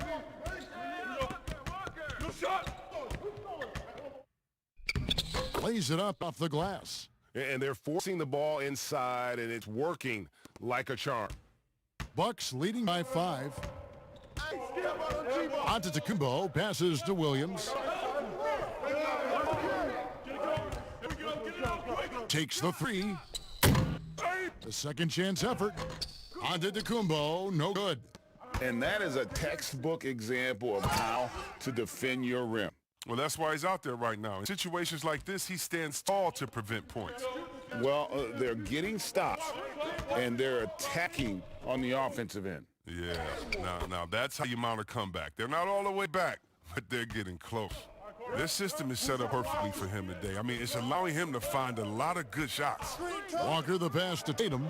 Lays it up off the glass. And they're forcing the ball inside, and it's working like a charm. Bucks leading by 5. Antetokounmpo passes to Williams. Takes the 3. The second chance effort. Antetokounmpo, no good. And that is a textbook example of how to defend your rim. Well, that's why he's out there right now. In situations like this, he stands tall to prevent points. Well, they're getting stops, and they're attacking on the offensive end. Yeah, now that's how you mount a comeback. They're not all the way back, but they're getting close. This system is set up perfectly for him today. I mean, it's allowing him to find a lot of good shots. Walker the pass to Tatum.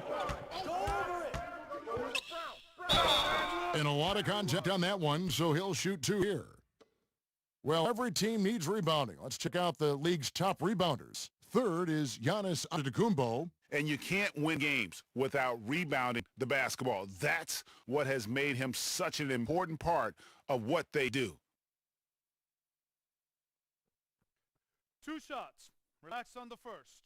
And a lot of contact on that one, so he'll shoot 2 here. Well, every team needs rebounding. Let's check out the league's top rebounders. Third is Giannis Antetokounmpo. And you can't win games without rebounding the basketball. That's what has made him such an important part of what they do. 2 shots. Relax on the first.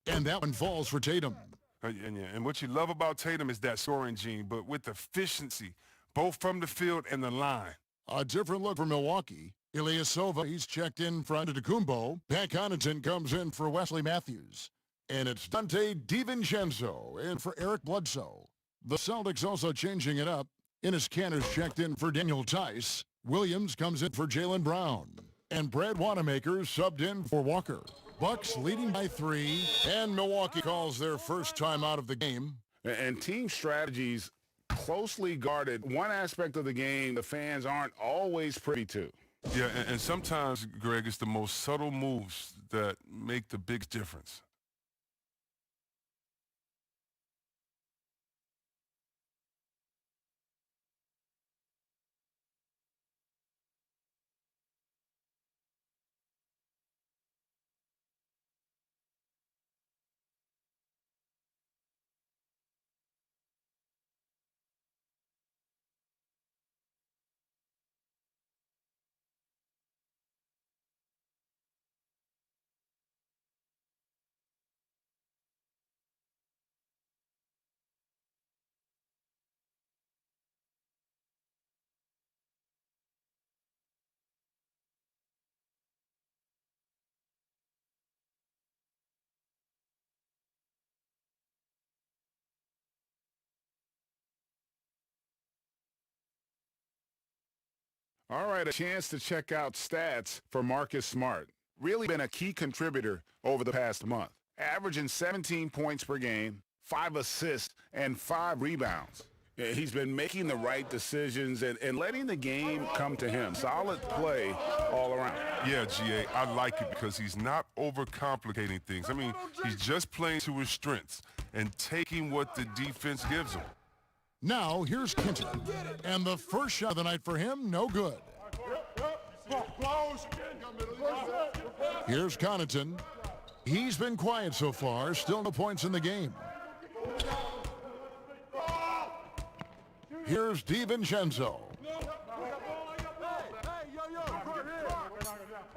And that one falls for Tatum. And what you love about Tatum is that scoring gene, but with efficiency, both from the field and the line. A different look for Milwaukee. Ilyasova, he's checked in for Antetokounmpo. Pat Connaughton comes in for Wesley Matthews. And it's Dante DiVincenzo in for Eric Bledsoe. The Celtics also changing it up. Enes Kanter's checked in for Daniel Tice. Williams comes in for Jaylen Brown. And Brad Wanamaker subbed in for Walker. Bucks leading by 3. And Milwaukee calls their first time out of the game. And team strategies closely guarded. One aspect of the game the fans aren't always privy to. Yeah, and sometimes, Greg, it's the most subtle moves that make the big difference. All right, a chance to check out stats for Marcus Smart. Really been a key contributor over the past month. Averaging 17 points per game, 5 assists, and 5 rebounds. He's been making the right decisions and letting the game come to him. Solid play all around. Yeah, GA, I like it because he's not overcomplicating things. I mean, he's just playing to his strengths and taking what the defense gives him. Now, here's Kenton. And the first shot of the night for him, no good. Here's Connaughton. He's been quiet so far, still no points in the game. Here's DiVincenzo.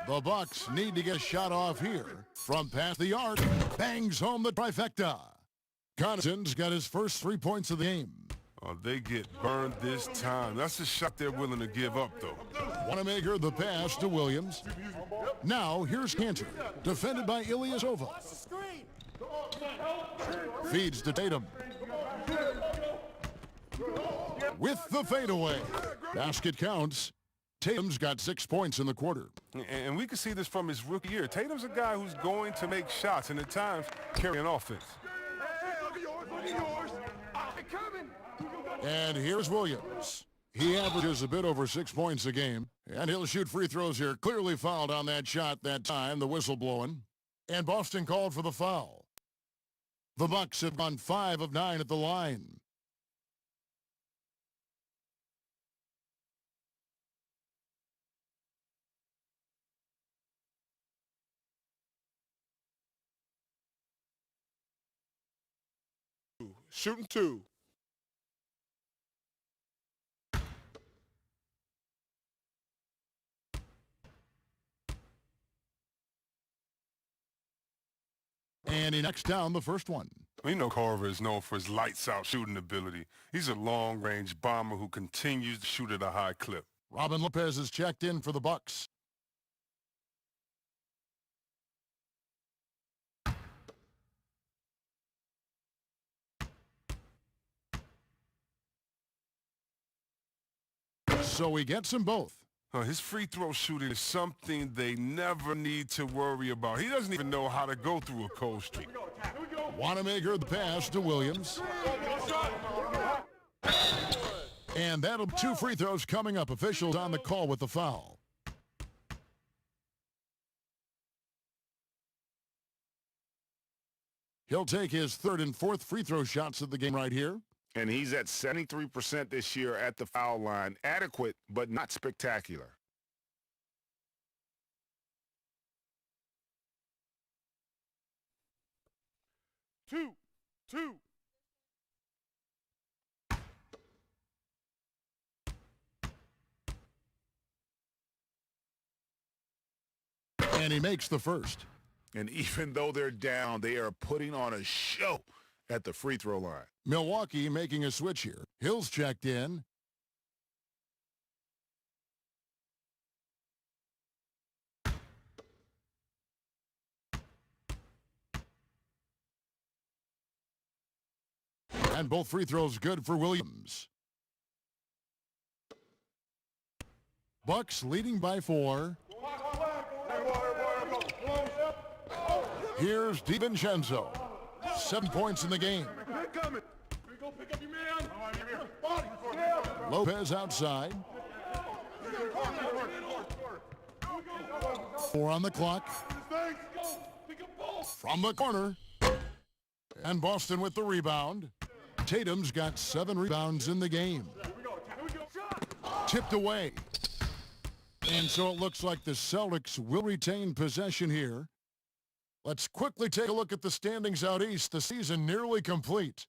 The Bucks need to get a shot off here. From past the arc, bangs home the trifecta. Connaughton's got his first 3 points of the game. Oh, they get burned this time. That's a shot they're willing to give up, though. Wanamaker the pass to Williams. Now, here's Cantor, defended by Ilyasova. Feeds to Tatum. With the fadeaway. Basket counts. Tatum's got 6 points in the quarter. And we can see this from his rookie year. Tatum's a guy who's going to make shots and at times carry an offense. And here's Williams. He averages a bit over 6 points a game. And he'll shoot free throws here. Clearly fouled on that shot that time, the whistle blowing. And Boston called for the foul. The Bucks have gone 5 of 9 at the line. Shooting 2. And he knocks down the first one. You know Carver is known for his lights-out shooting ability. He's a long-range bomber who continues to shoot at a high clip. Robin Lopez is checked in for the Bucks. So he gets them both. His free throw shooting is something they never need to worry about. He doesn't even know how to go through a cold streak. Wanamaker the pass to Williams. And that'll be 2 free throws coming up. Officials on the call with the foul. He'll take his 3rd and 4th free throw shots of the game right here. And he's at 73% this year at the foul line. Adequate, but not spectacular. Two. And he makes the first. And even though they're down, they are putting on a show at the free throw line. Milwaukee making a switch here. Hill's checked in. And both free throws good for Williams. Bucks leading by 4. Here's DiVincenzo. 7 points in the game. Lopez outside. 4 on the clock. From the corner. And Boston with the rebound. Tatum's got 7 rebounds in the game. Tipped away. And so it looks like the Celtics will retain possession here. Let's quickly take a look at the standings out east. The season nearly complete.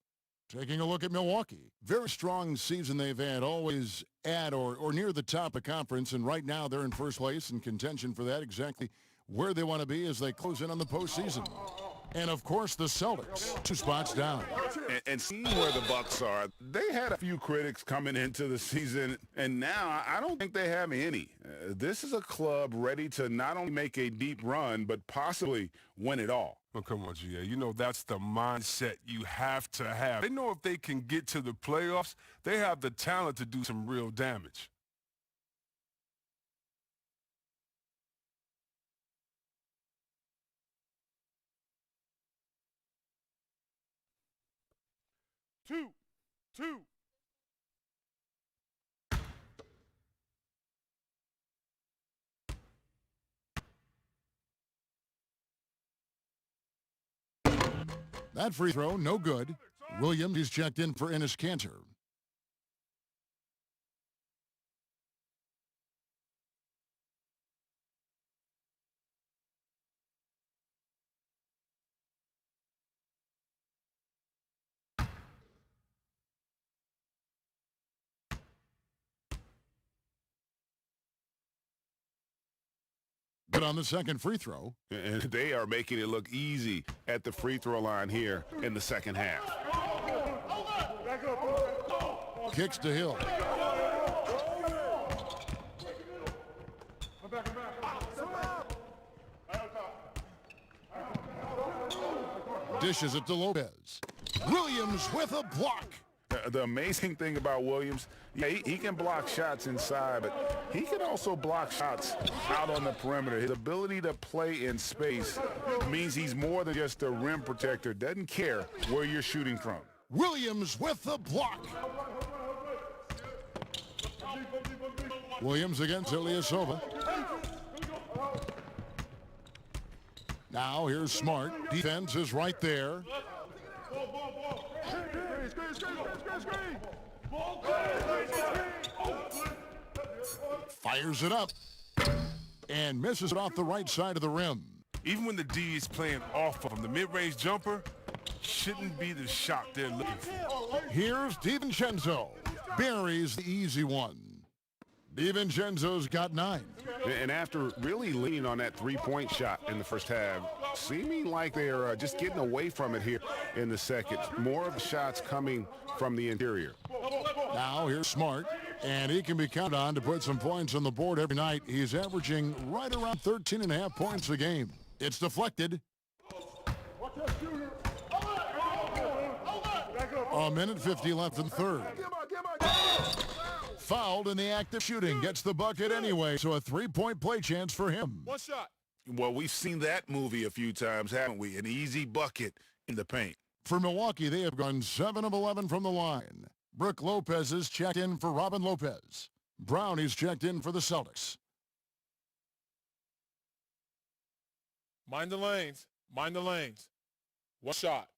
Taking a look at Milwaukee. Very strong season they've had, always at or near the top of conference, and right now they're in first place in contention for that, exactly where they want to be as they close in on the postseason. And, of course, the Celtics, 2 spots down. And seeing where the Bucks are, they had a few critics coming into the season, and now I don't think they have any. This is a club ready to not only make a deep run, but possibly win it all. Oh, come on, GA. You know that's the mindset you have to have. They know if they can get to the playoffs, they have the talent to do some real damage. 2. That free throw, no good. Williams is checked in for Enes Kanter. Good on the second free throw. And they are making it look easy at the free throw line here in the second half. Kicks to Hill. Dishes it to Lopez. Williams with a block. The amazing thing about Williams, yeah, he can block shots inside, but he can also block shots out on the perimeter. His ability to play in space means he's more than just a rim protector. Doesn't care where you're shooting from. Williams with the block. Williams against Ilyasova. Now here's Smart. Defense is right there. Fires it up and misses it off the right side of the rim. Even when the D is playing off of him, the mid-range jumper shouldn't be the shot they're looking for. Here's DiVincenzo. Buries the easy one. DiVincenzo's got 9. And after really leaning on that three-point shot in the first half, seeming like they're just getting away from it here in the second. More of the shots coming from the interior. Now here's Smart, and he can be counted on to put some points on the board every night. He's averaging right around 13.5 points a game. It's deflected. A minute 50 left in the third. Fouled in the act of shooting. Gets the bucket anyway, so a three-point play chance for him. One shot. Well, we've seen that movie a few times, haven't we? An easy bucket in the paint. For Milwaukee, they have gone 7 of 11 from the line. Brooke Lopez is checked in for Robin Lopez. Brown is checked in for the Celtics. Mind the lanes. Mind the lanes. One shot.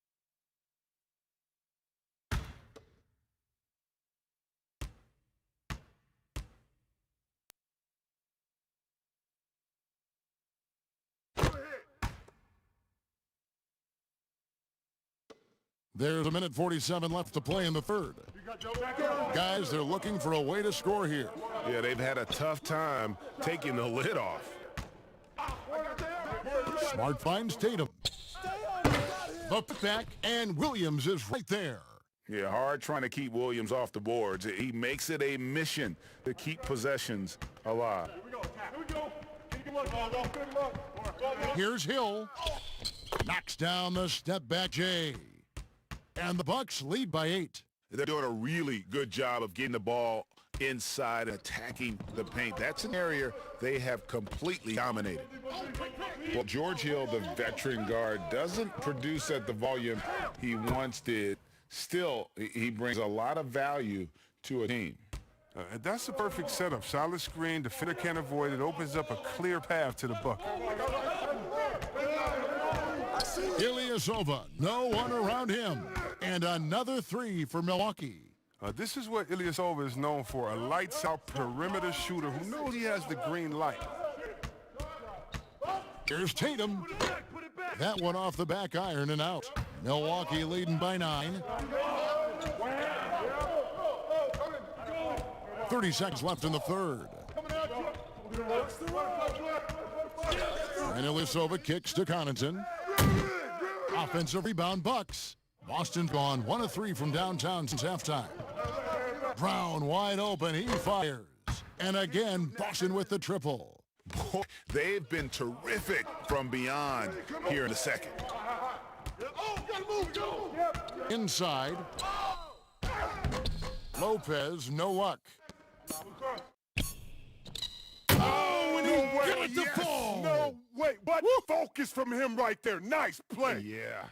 There's a minute 47 left to play in the third. Guys, they're looking for a way to score here. Yeah, they've had a tough time taking the lid off. Smart finds Tatum. The putback, and Williams is right there. Yeah, hard trying to keep Williams off the boards. He makes it a mission to keep possessions alive. Here's Hill. Knocks down the step-back J. And the Bucks lead by 8. They're doing a really good job of getting the ball inside and attacking the paint. That's an area they have completely dominated. Well, George Hill, the veteran guard, doesn't produce at the volume he once did. Still, he brings a lot of value to a team. That's a perfect setup. Solid screen, defender can't avoid it. Opens up a clear path to the bucket. Ilyasova, no one around him. And another 3 for Milwaukee. This is what Ilyasova is known for, a lights-out perimeter shooter who knows he has the green light. Here's Tatum. That one off the back iron and out. Milwaukee leading by 9. 30 seconds left in the third. And Ilyasova kicks to Connaughton. Offensive rebound, Bucks. Boston's gone 1 of 3 from downtown since halftime. Brown wide open, he fires. And again, Boston with the triple. Boy, they've been terrific from beyond here in the second. Inside. Lopez, no luck. Oh, and No way, give it the yes, ball. no way. What focus from him right there. Nice play. Yeah.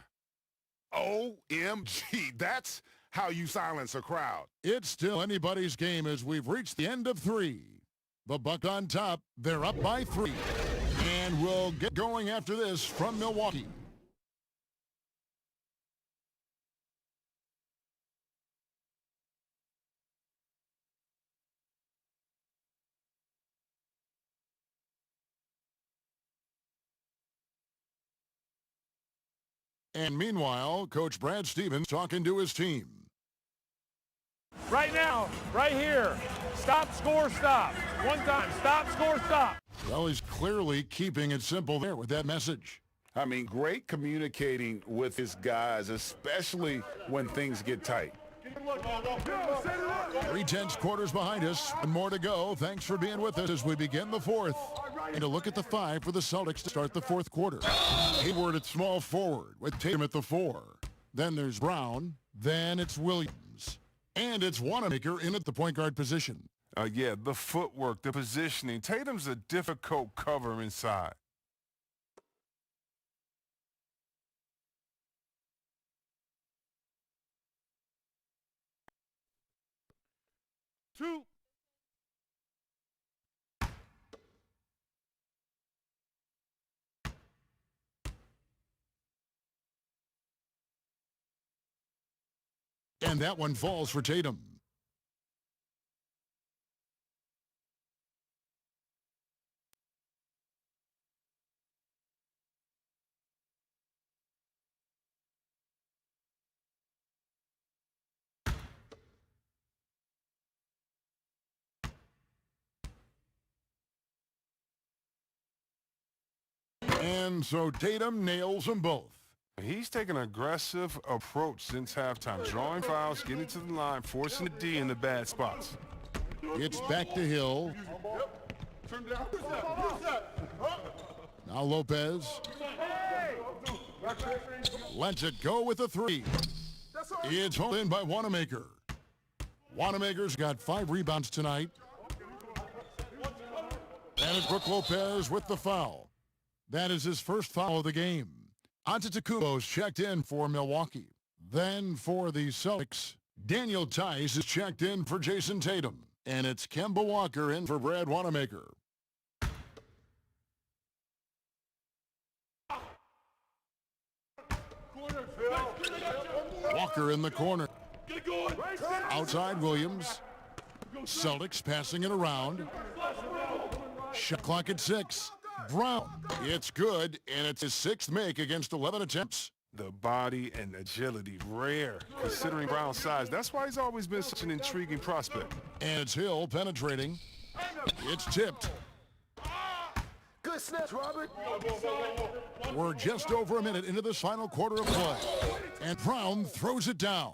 OMG, that's how you silence a crowd. It's still anybody's game as we've reached the end of 3. The Buck on top. They're up by 3. And we'll get going after this from Milwaukee. And meanwhile, Coach Brad Stevens talking to his team. Right now, right here. Stop, score, stop. One time. Stop, score, stop. Well, he's clearly keeping it simple there with that message. I mean, great communicating with his guys, especially when things get tight. 3 tense quarters behind us and more to go. Thanks for being with us as we begin the 4th. And a look at the 5 for the Celtics to start the 4th quarter. Hayward at small forward with Tatum at the 4. Then there's Brown. Then it's Williams. And it's Wanamaker in at the point guard position. Yeah, the footwork, the positioning. Tatum's a difficult cover inside. Two. And that one falls for Tatum. And so Tatum nails them both. He's taken an aggressive approach since halftime, drawing fouls, getting to the line, forcing the D in the bad spots. It's back to Hill. Now Lopez. Lets it go with a 3. It's hauled in by Wanamaker. Wanamaker's got 5 rebounds tonight. And it's Brook Lopez with the foul. That is his first foul of the game. Antetokounmpo's checked in for Milwaukee. Then for the Celtics, Daniel Tice is checked in for Jason Tatum. And it's Kemba Walker in for Brad Wanamaker. Walker in the corner. Outside Williams. Celtics passing it around. Shot clock at 6. Brown. It's good, and it's his 6th make against 11 attempts. The body and agility, rare, considering Brown's size. That's why he's always been such an intriguing prospect. And it's Hill penetrating. It's tipped. Good snatch, Robert. We're just over a minute into this final quarter of play. And Brown throws it down.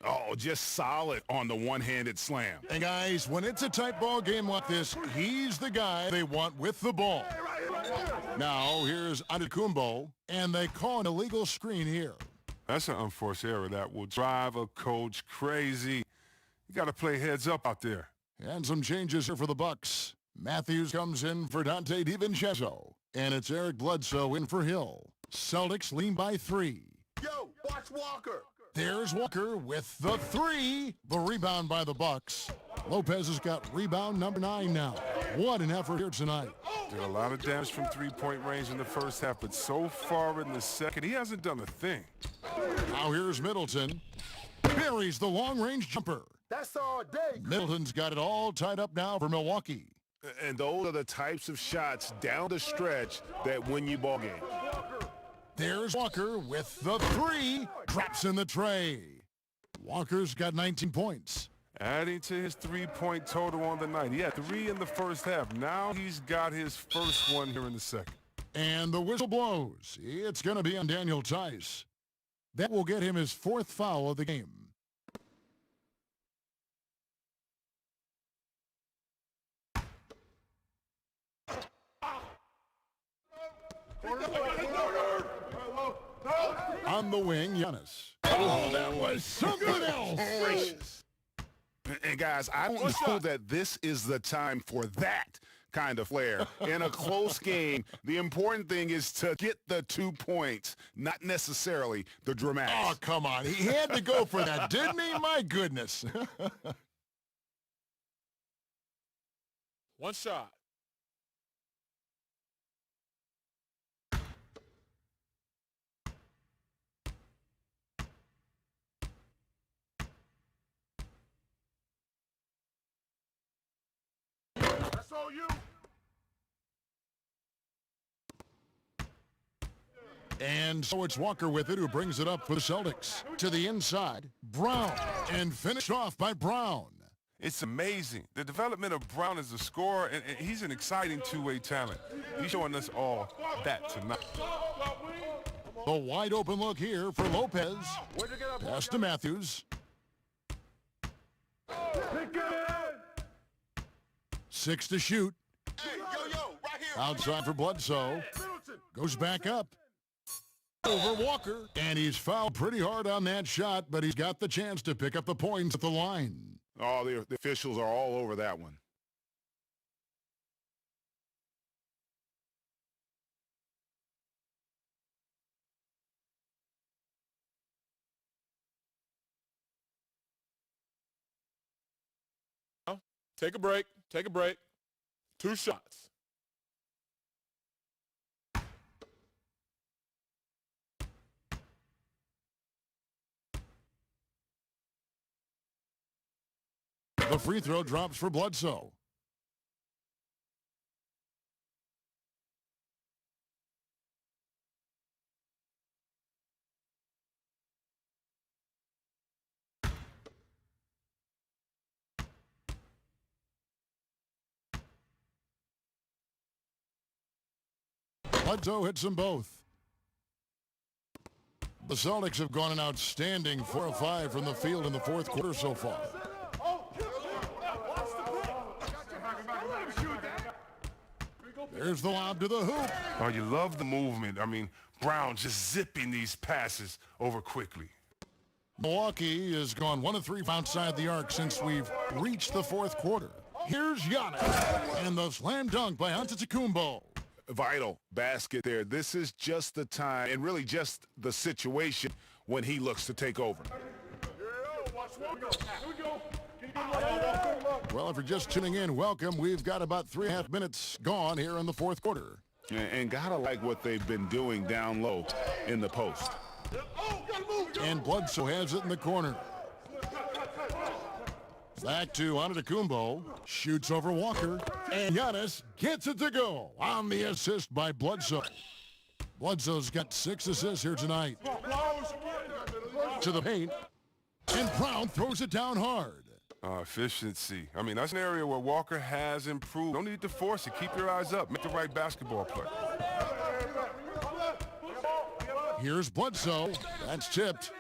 Oh, just solid on the one-handed slam. And guys, when it's a tight ball game like this, he's the guy they want with the ball. Now, here's Antetokounmpo, and they call an illegal screen here. That's an unforced error that will drive a coach crazy. You got to play heads up out there. And some changes here for the Bucks. Matthews comes in for Dante DiVincenzo, and it's Eric Bledsoe in for Hill. Celtics lean by 3. Yo, watch Walker. There's Walker with the 3. The rebound by the Bucks. Lopez has got rebound number 9 now. What an effort here tonight. Did a lot of damage from three-point range in the first half, but so far in the second, he hasn't done a thing. Now here's Middleton. Buries the long-range jumper. That's all day. Middleton's got it all tied up now for Milwaukee. And those are the types of shots down the stretch that win you ball games. There's Walker with the 3. Drops in the tray. Walker's got 19 points. Adding to his three-point total on the night. He had 3 in the first half. Now he's got his first one here in the second. And the whistle blows. It's going to be on Daniel Tice. That will get him his 4th foul of the game. On the wing, Giannis. Oh, that was something else. Gracious. And guys, I don't know that this is the time for that kind of flair. In a close game, the important thing is to get the 2 points, not necessarily the dramatics. Oh, come on. He had to go for that, didn't he? My goodness. One shot. That's all you. And so it's Walker with it who brings it up for the Celtics. To the inside, Brown. And finished off by Brown. It's amazing. The development of Brown as a scorer, and he's an exciting two-way talent. He's showing us all that tonight. The wide open look here for Lopez. Pass to Matthews. 6 to shoot. Outside for Bledsoe. Goes back up. Over Walker. And he's fouled pretty hard on that shot, but he's got the chance to pick up the points at the line. Oh, the officials are all over that one. Take a break. Take a break. 2 shots. The free throw drops for Bledsoe. Bledsoe hits them both. The Celtics have gone an outstanding 4 of 5 from the field in the fourth quarter so far. There's the lob to the hoop. Oh, you love the movement. I mean, Brown just zipping these passes over quickly. Milwaukee has gone 1 of 3 outside the arc since we've reached the fourth quarter. Here's Giannis and the slam dunk by Antetokounmpo. Vital basket there. This is just the time and really just the situation when he looks to take over. Well, if you're just tuning in, welcome. We've got about 3.5 minutes gone here in the fourth quarter. And gotta like what they've been doing down low in the post. And Bledsoe has it in the corner. Back to Antetokounmpo. Shoots over Walker. And Giannis gets it to go on the assist by Bledsoe. Bledsoe's got 6 assists here tonight. To the paint. And Brown throws it down hard. Efficiency. I mean, that's an area where Walker has improved. Don't need to force it. Keep your eyes up. Make the right basketball play. Here's Bledsoe. That's tipped.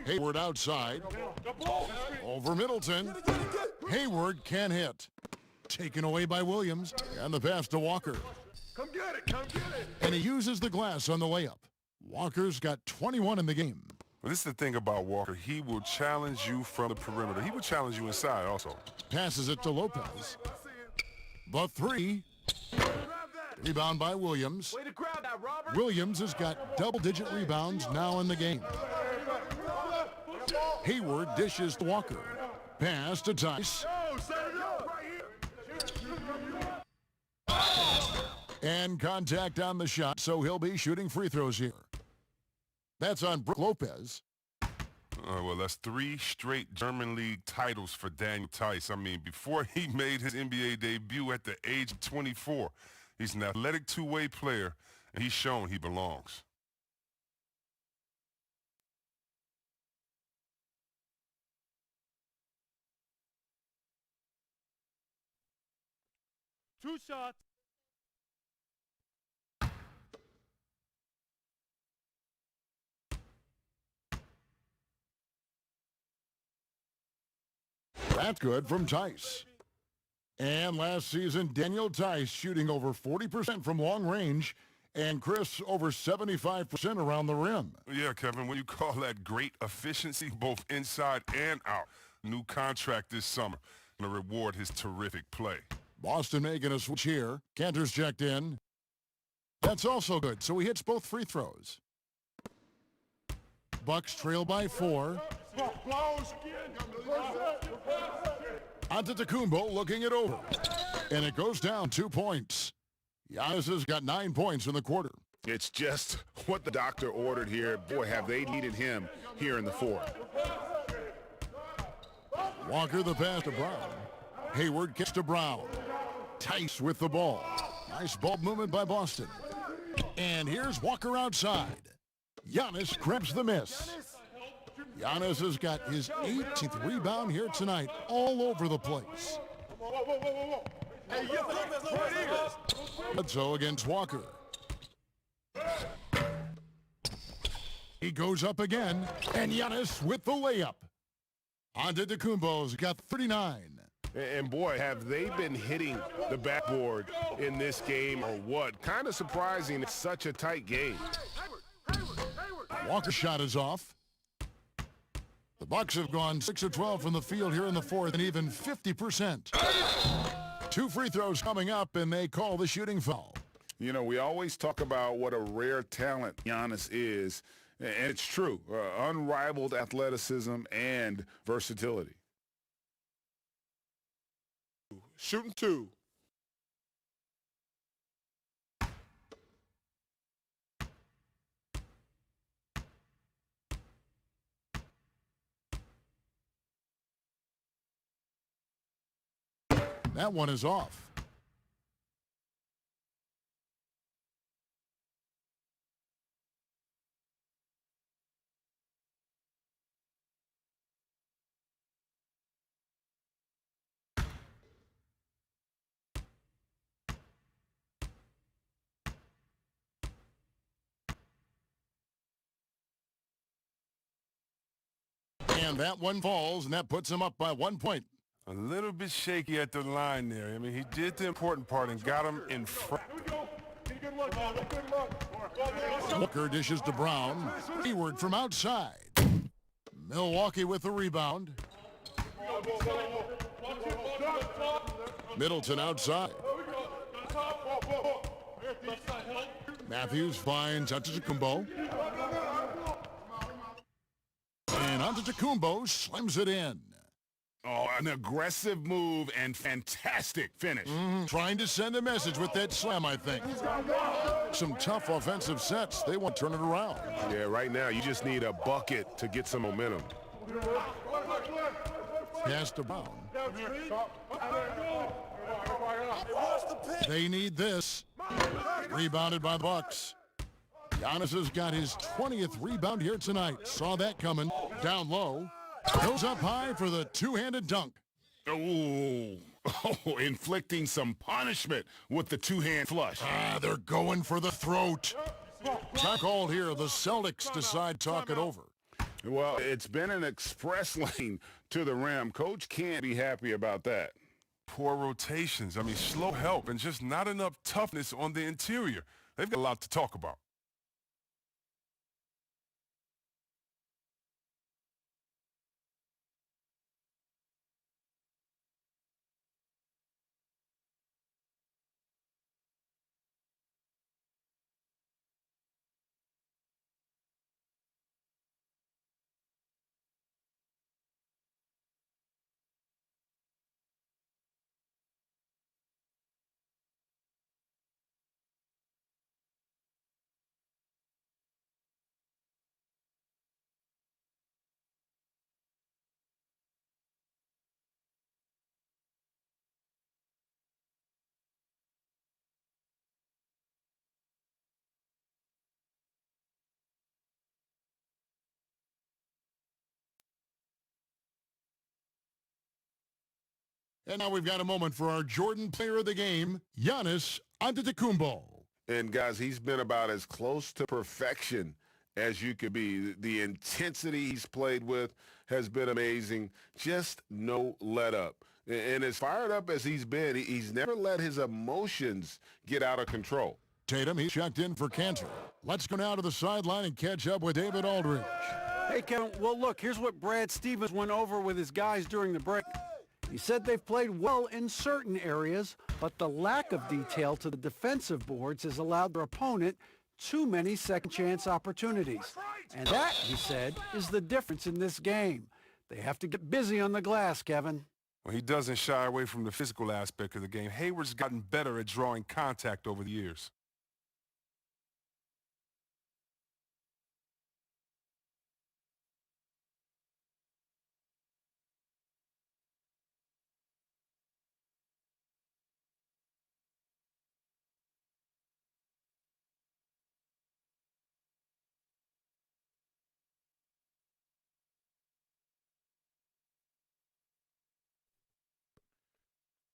Hayward outside. Over Middleton. Hayward can't hit. Taken away by Williams. And the pass to Walker. Come get it. Come get it. And he uses the glass on the layup. Walker's got 21 in the game. Well, this is the thing about Walker. He will challenge you from the perimeter. He will challenge you inside also. Passes it to Lopez. The 3. Rebound by Williams. Way to grab that, Robert. Williams has got double-digit rebounds now in the game. Hayward dishes to Walker. Pass to Tice. And contact on the shot, so he'll be shooting free throws here. That's on Brook Lopez. Well, that's 3 straight German League titles for Daniel Tice. I mean, before he made his NBA debut at the age of 24, he's an athletic two-way player, and he's shown he belongs. Two shots. That's good from Tice. And last season, Daniel Tice shooting over 40% from long range, and Chris over 75% around the rim. Yeah, Kevin, when you call that great efficiency both inside and out. New contract this summer. to reward his terrific play. Boston making a switch here. Cantor's checked in. That's also good, so he hits both free throws. Bucks trail by 4. Antetokounmpo looking it over. And it goes down 2 points. Giannis has got 9 points in the quarter. It's just what the doctor ordered here. Boy, have they needed him here in the fourth. Walker the pass to Brown. Hayward gets to Brown. Tice with the ball. Nice ball movement by Boston. And here's Walker outside. Giannis grabs the miss. Giannis has got his 18th rebound here tonight all over the place. Bledsoe against Walker. He goes up again, and Giannis with the layup. Antetokounmpo's got 39. And boy, have they been hitting the backboard in this game or what? Kind of surprising. It's such a tight game. Walker's shot is off. The Bucks have gone 6 of 12 from the field here in the fourth and even 50%. 2 free throws coming up, and they call the shooting foul. You know, we always talk about what a rare talent Giannis is, and it's true. Unrivaled athleticism and versatility. Shooting 2. That one is off. And that one falls, and that puts him up by 1 point. A little bit shaky at the line there. I mean, he did the important part and got him in front. Walker dishes to Brown. Hayward from outside. Milwaukee with the rebound. Middleton outside. Matthews finds Antetokounmpo. And Antetokounmpo slams it in. Oh, an aggressive move and fantastic finish. Trying to send a message with that slam, I think. Some tough offensive sets. They want to turn it around. Yeah, right now you just need a bucket to get some momentum. Pass to Brown. They need this. Rebounded by Bucks. Giannis has got his 20th rebound here tonight. Saw that coming. Down low. Goes up high for the two-handed dunk. Oh, inflicting some punishment with the two-hand flush. They're going for the throat. Time called here. The Celtics decide talk it over. Well, it's been an express lane to the rim. Coach can't be happy about that. Poor rotations. I mean, slow help and just not enough toughness on the interior. They've got a lot to talk about. And now we've got a moment for our Jordan player of the game, Giannis Antetokounmpo. And, guys, he's been about as close to perfection as you could be. The intensity he's played with has been amazing. Just no let up. And as fired up as he's been, he's never let his emotions get out of control. Tatum, he's checked in for Cantor. Let's go now to the sideline and catch up with David Aldridge. Hey, Kevin, well, look, here's what Brad Stevens went over with his guys during the break. He said they've played well in certain areas, but the lack of detail to the defensive boards has allowed their opponent too many second-chance opportunities. And that, he said, is the difference in this game. They have to get busy on the glass, Kevin. Well, he doesn't shy away from the physical aspect of the game. Hayward's gotten better at drawing contact over the years.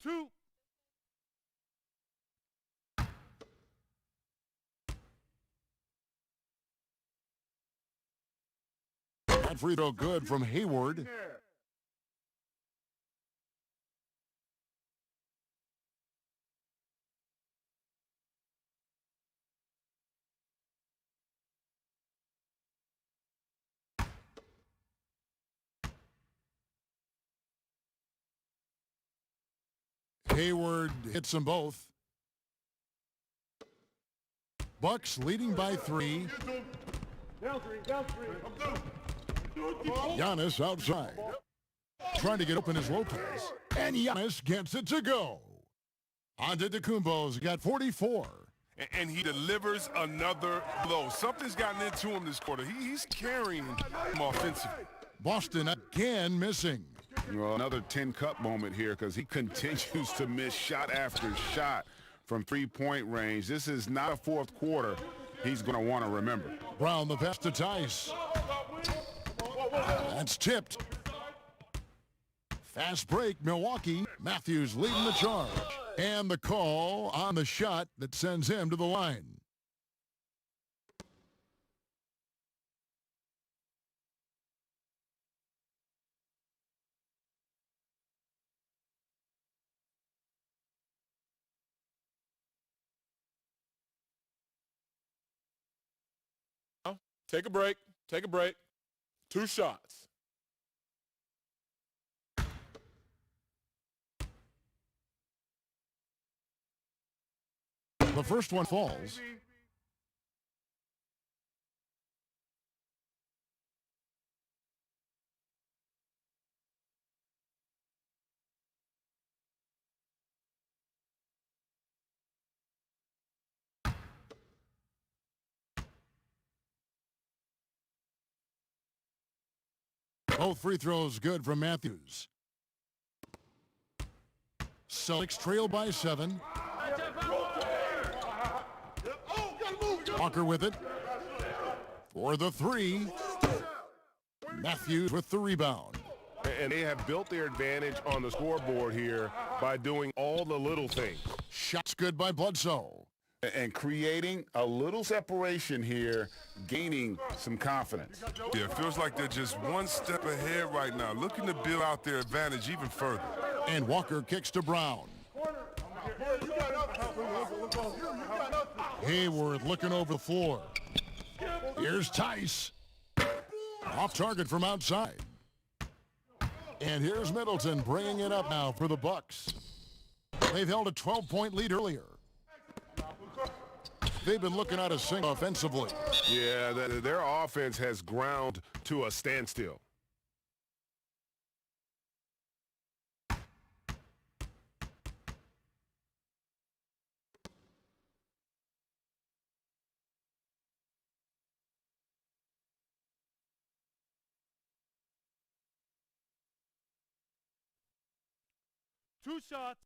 Two. That free throw good from Hayward. Hayward hits them both. Bucks leading by 3. Down three. Giannis outside. Trying to get open is Lopez. And Giannis gets it to go. Antetokounmpo's got 44. And he delivers another blow. Something's gotten into him this quarter. He's carrying him offensively. Boston again missing. Well, another 10-cup moment here because he continues to miss shot after shot from three-point range. This is not a fourth quarter he's going to want to remember. Brown the pass to Tice. That's tipped. Fast break, Milwaukee. Matthews leading the charge. And the call on the shot that sends him to the line. Take a break. 2 shots. The first one falls. Both free throws good from Matthews. Celtics trail by 7. Walker with it. For the 3. Matthews with the rebound. And they have built their advantage on the scoreboard here by doing all the little things. Shots good by Bledsoe. And creating a little separation here, gaining some confidence. Yeah, it feels like they're just one step ahead right now, looking to build out their advantage even further. And Walker kicks to Brown. Hayward looking over the floor. Here's Tice. Off target from outside. And here's Middleton bringing it up now for the Bucks. They've held a 12-point lead earlier. They've been looking out of sync offensively. Yeah, their offense has ground to a standstill. Two shots.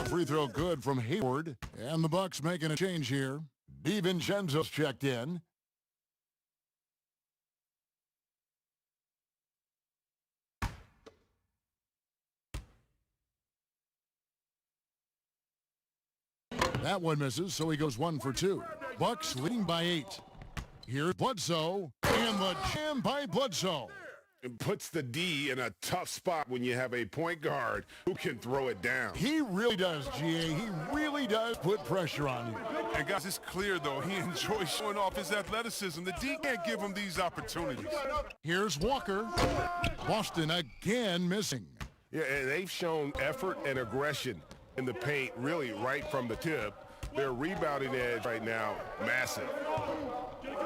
Free throw good from Hayward. And the Bucks making a change here. DiVincenzo's checked in. That one misses, so he goes 1 for 2. Bucks leading by 8. Here's Bledsoe, and the jam by Bledsoe. It puts the D in a tough spot when you have a point guard who can throw it down. He really does, GA. He really does put pressure on you. And guys, it's clear, though, he enjoys showing off his athleticism. The D can't give him these opportunities. Here's Walker. Boston again missing. Yeah, and they've shown effort and aggression in the paint really right from the tip. Their rebounding edge right now, massive.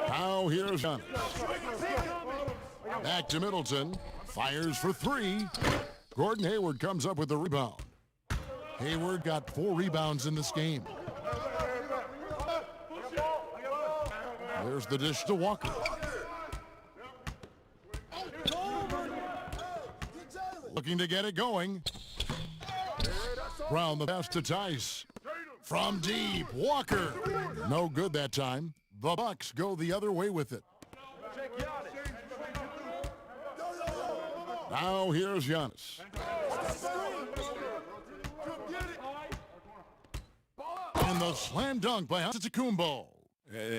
Now here's Giannis. Back to Middleton. Fires for three. Gordon Hayward comes up with the rebound. Hayward got 4 rebounds in this game. There's the dish to Walker. Looking to get it going. Brown the pass to Tice. From deep, Walker. No good that time. The Bucks go the other way with it. Now here's Giannis. And the slam dunk by Antetokounmpo.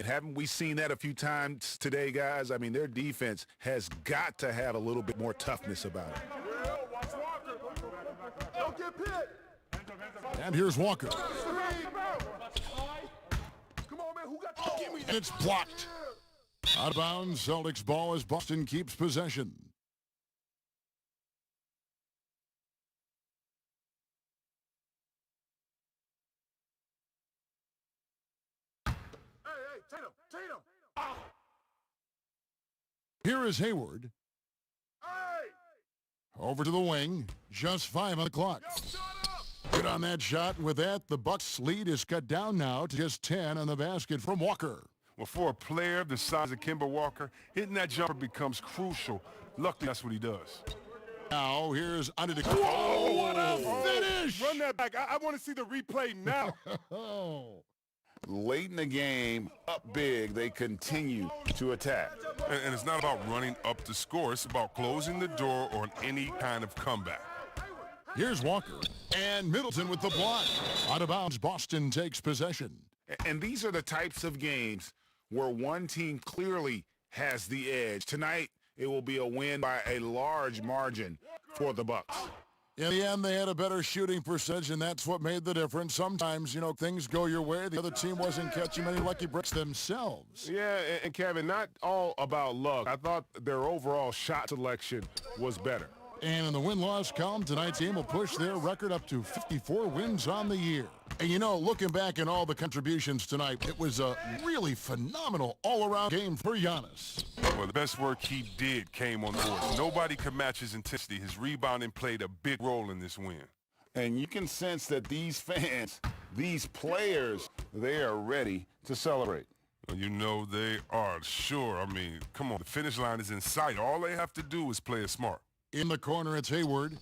Haven't we seen that a few times today, guys? I mean, their defense has got to have a little bit more toughness about it. And here's Walker. And it's blocked. Out of bounds, Celtics ball as Boston keeps possession. Tatum. Here is Hayward. Over to the wing. Just 5 on the clock. Good on that shot. And with that, the Bucks' lead is cut down now to just 10 on the basket from Walker. Well, for a player the size of Kemba Walker, hitting that jumper becomes crucial. Luckily, that's what he does. Now, here's Antetokounmpo. Whoa, what a finish! Run that back. I want to see the replay now. Late in the game, up big, they continue to attack. And it's not about running up the score. It's about closing the door on any kind of comeback. Here's Walker. And Middleton with the block. Out of bounds, Boston takes possession. And these are the types of games where one team clearly has the edge. Tonight, it will be a win by a large margin for the Bucks. In the end, they had a better shooting percentage, and that's what made the difference. Sometimes, things go your way. The other team wasn't catching many lucky breaks themselves. Yeah, and Kevin, not all about luck. I thought their overall shot selection was better. And in the win-loss column, tonight's team will push their record up to 54 wins on the year. And looking back at all the contributions tonight, it was a really phenomenal all-around game for Giannis. Well, the best work he did came on the boards. Nobody could match his intensity. His rebounding played a big role in this win. And you can sense that these fans, these players, they are ready to celebrate. Well, they are, sure. I mean, come on, the finish line is in sight. All they have to do is play it smart. In the corner, it's Hayward.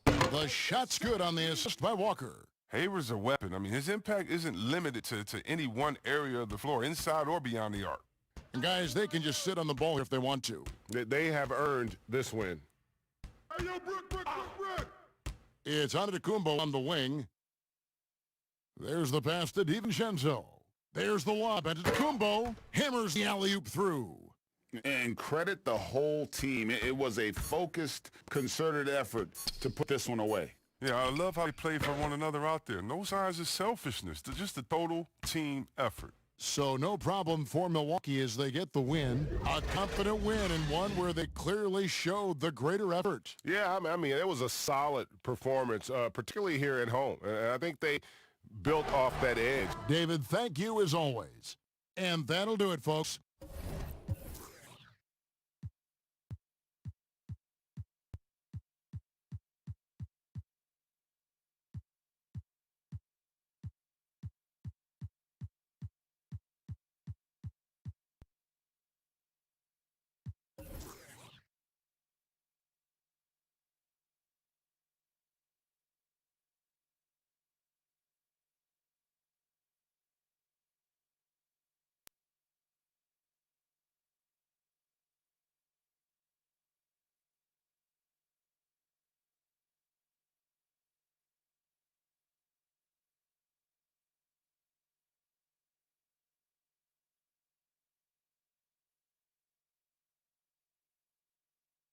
The shot's good on the assist by Walker. Hayward's a weapon. I mean, his impact isn't limited to any one area of the floor, inside or beyond the arc. And guys, they can just sit on the ball if they want to. They have earned this win. Hey, yo, Brick. It's Antetokounmpo on the wing. There's the pass to DiVincenzo. There's the lob. Antetokounmpo hammers the alley-oop through. And credit the whole team. It was a focused, concerted effort to put this one away. Yeah, I love how they play for one another out there. No signs of selfishness. Just a total team effort. So no problem for Milwaukee as they get the win. A confident win and one where they clearly showed the greater effort. Yeah, I mean, it was a solid performance, particularly here at home. And I think they built off that edge. David, thank you as always. And that'll do it, folks.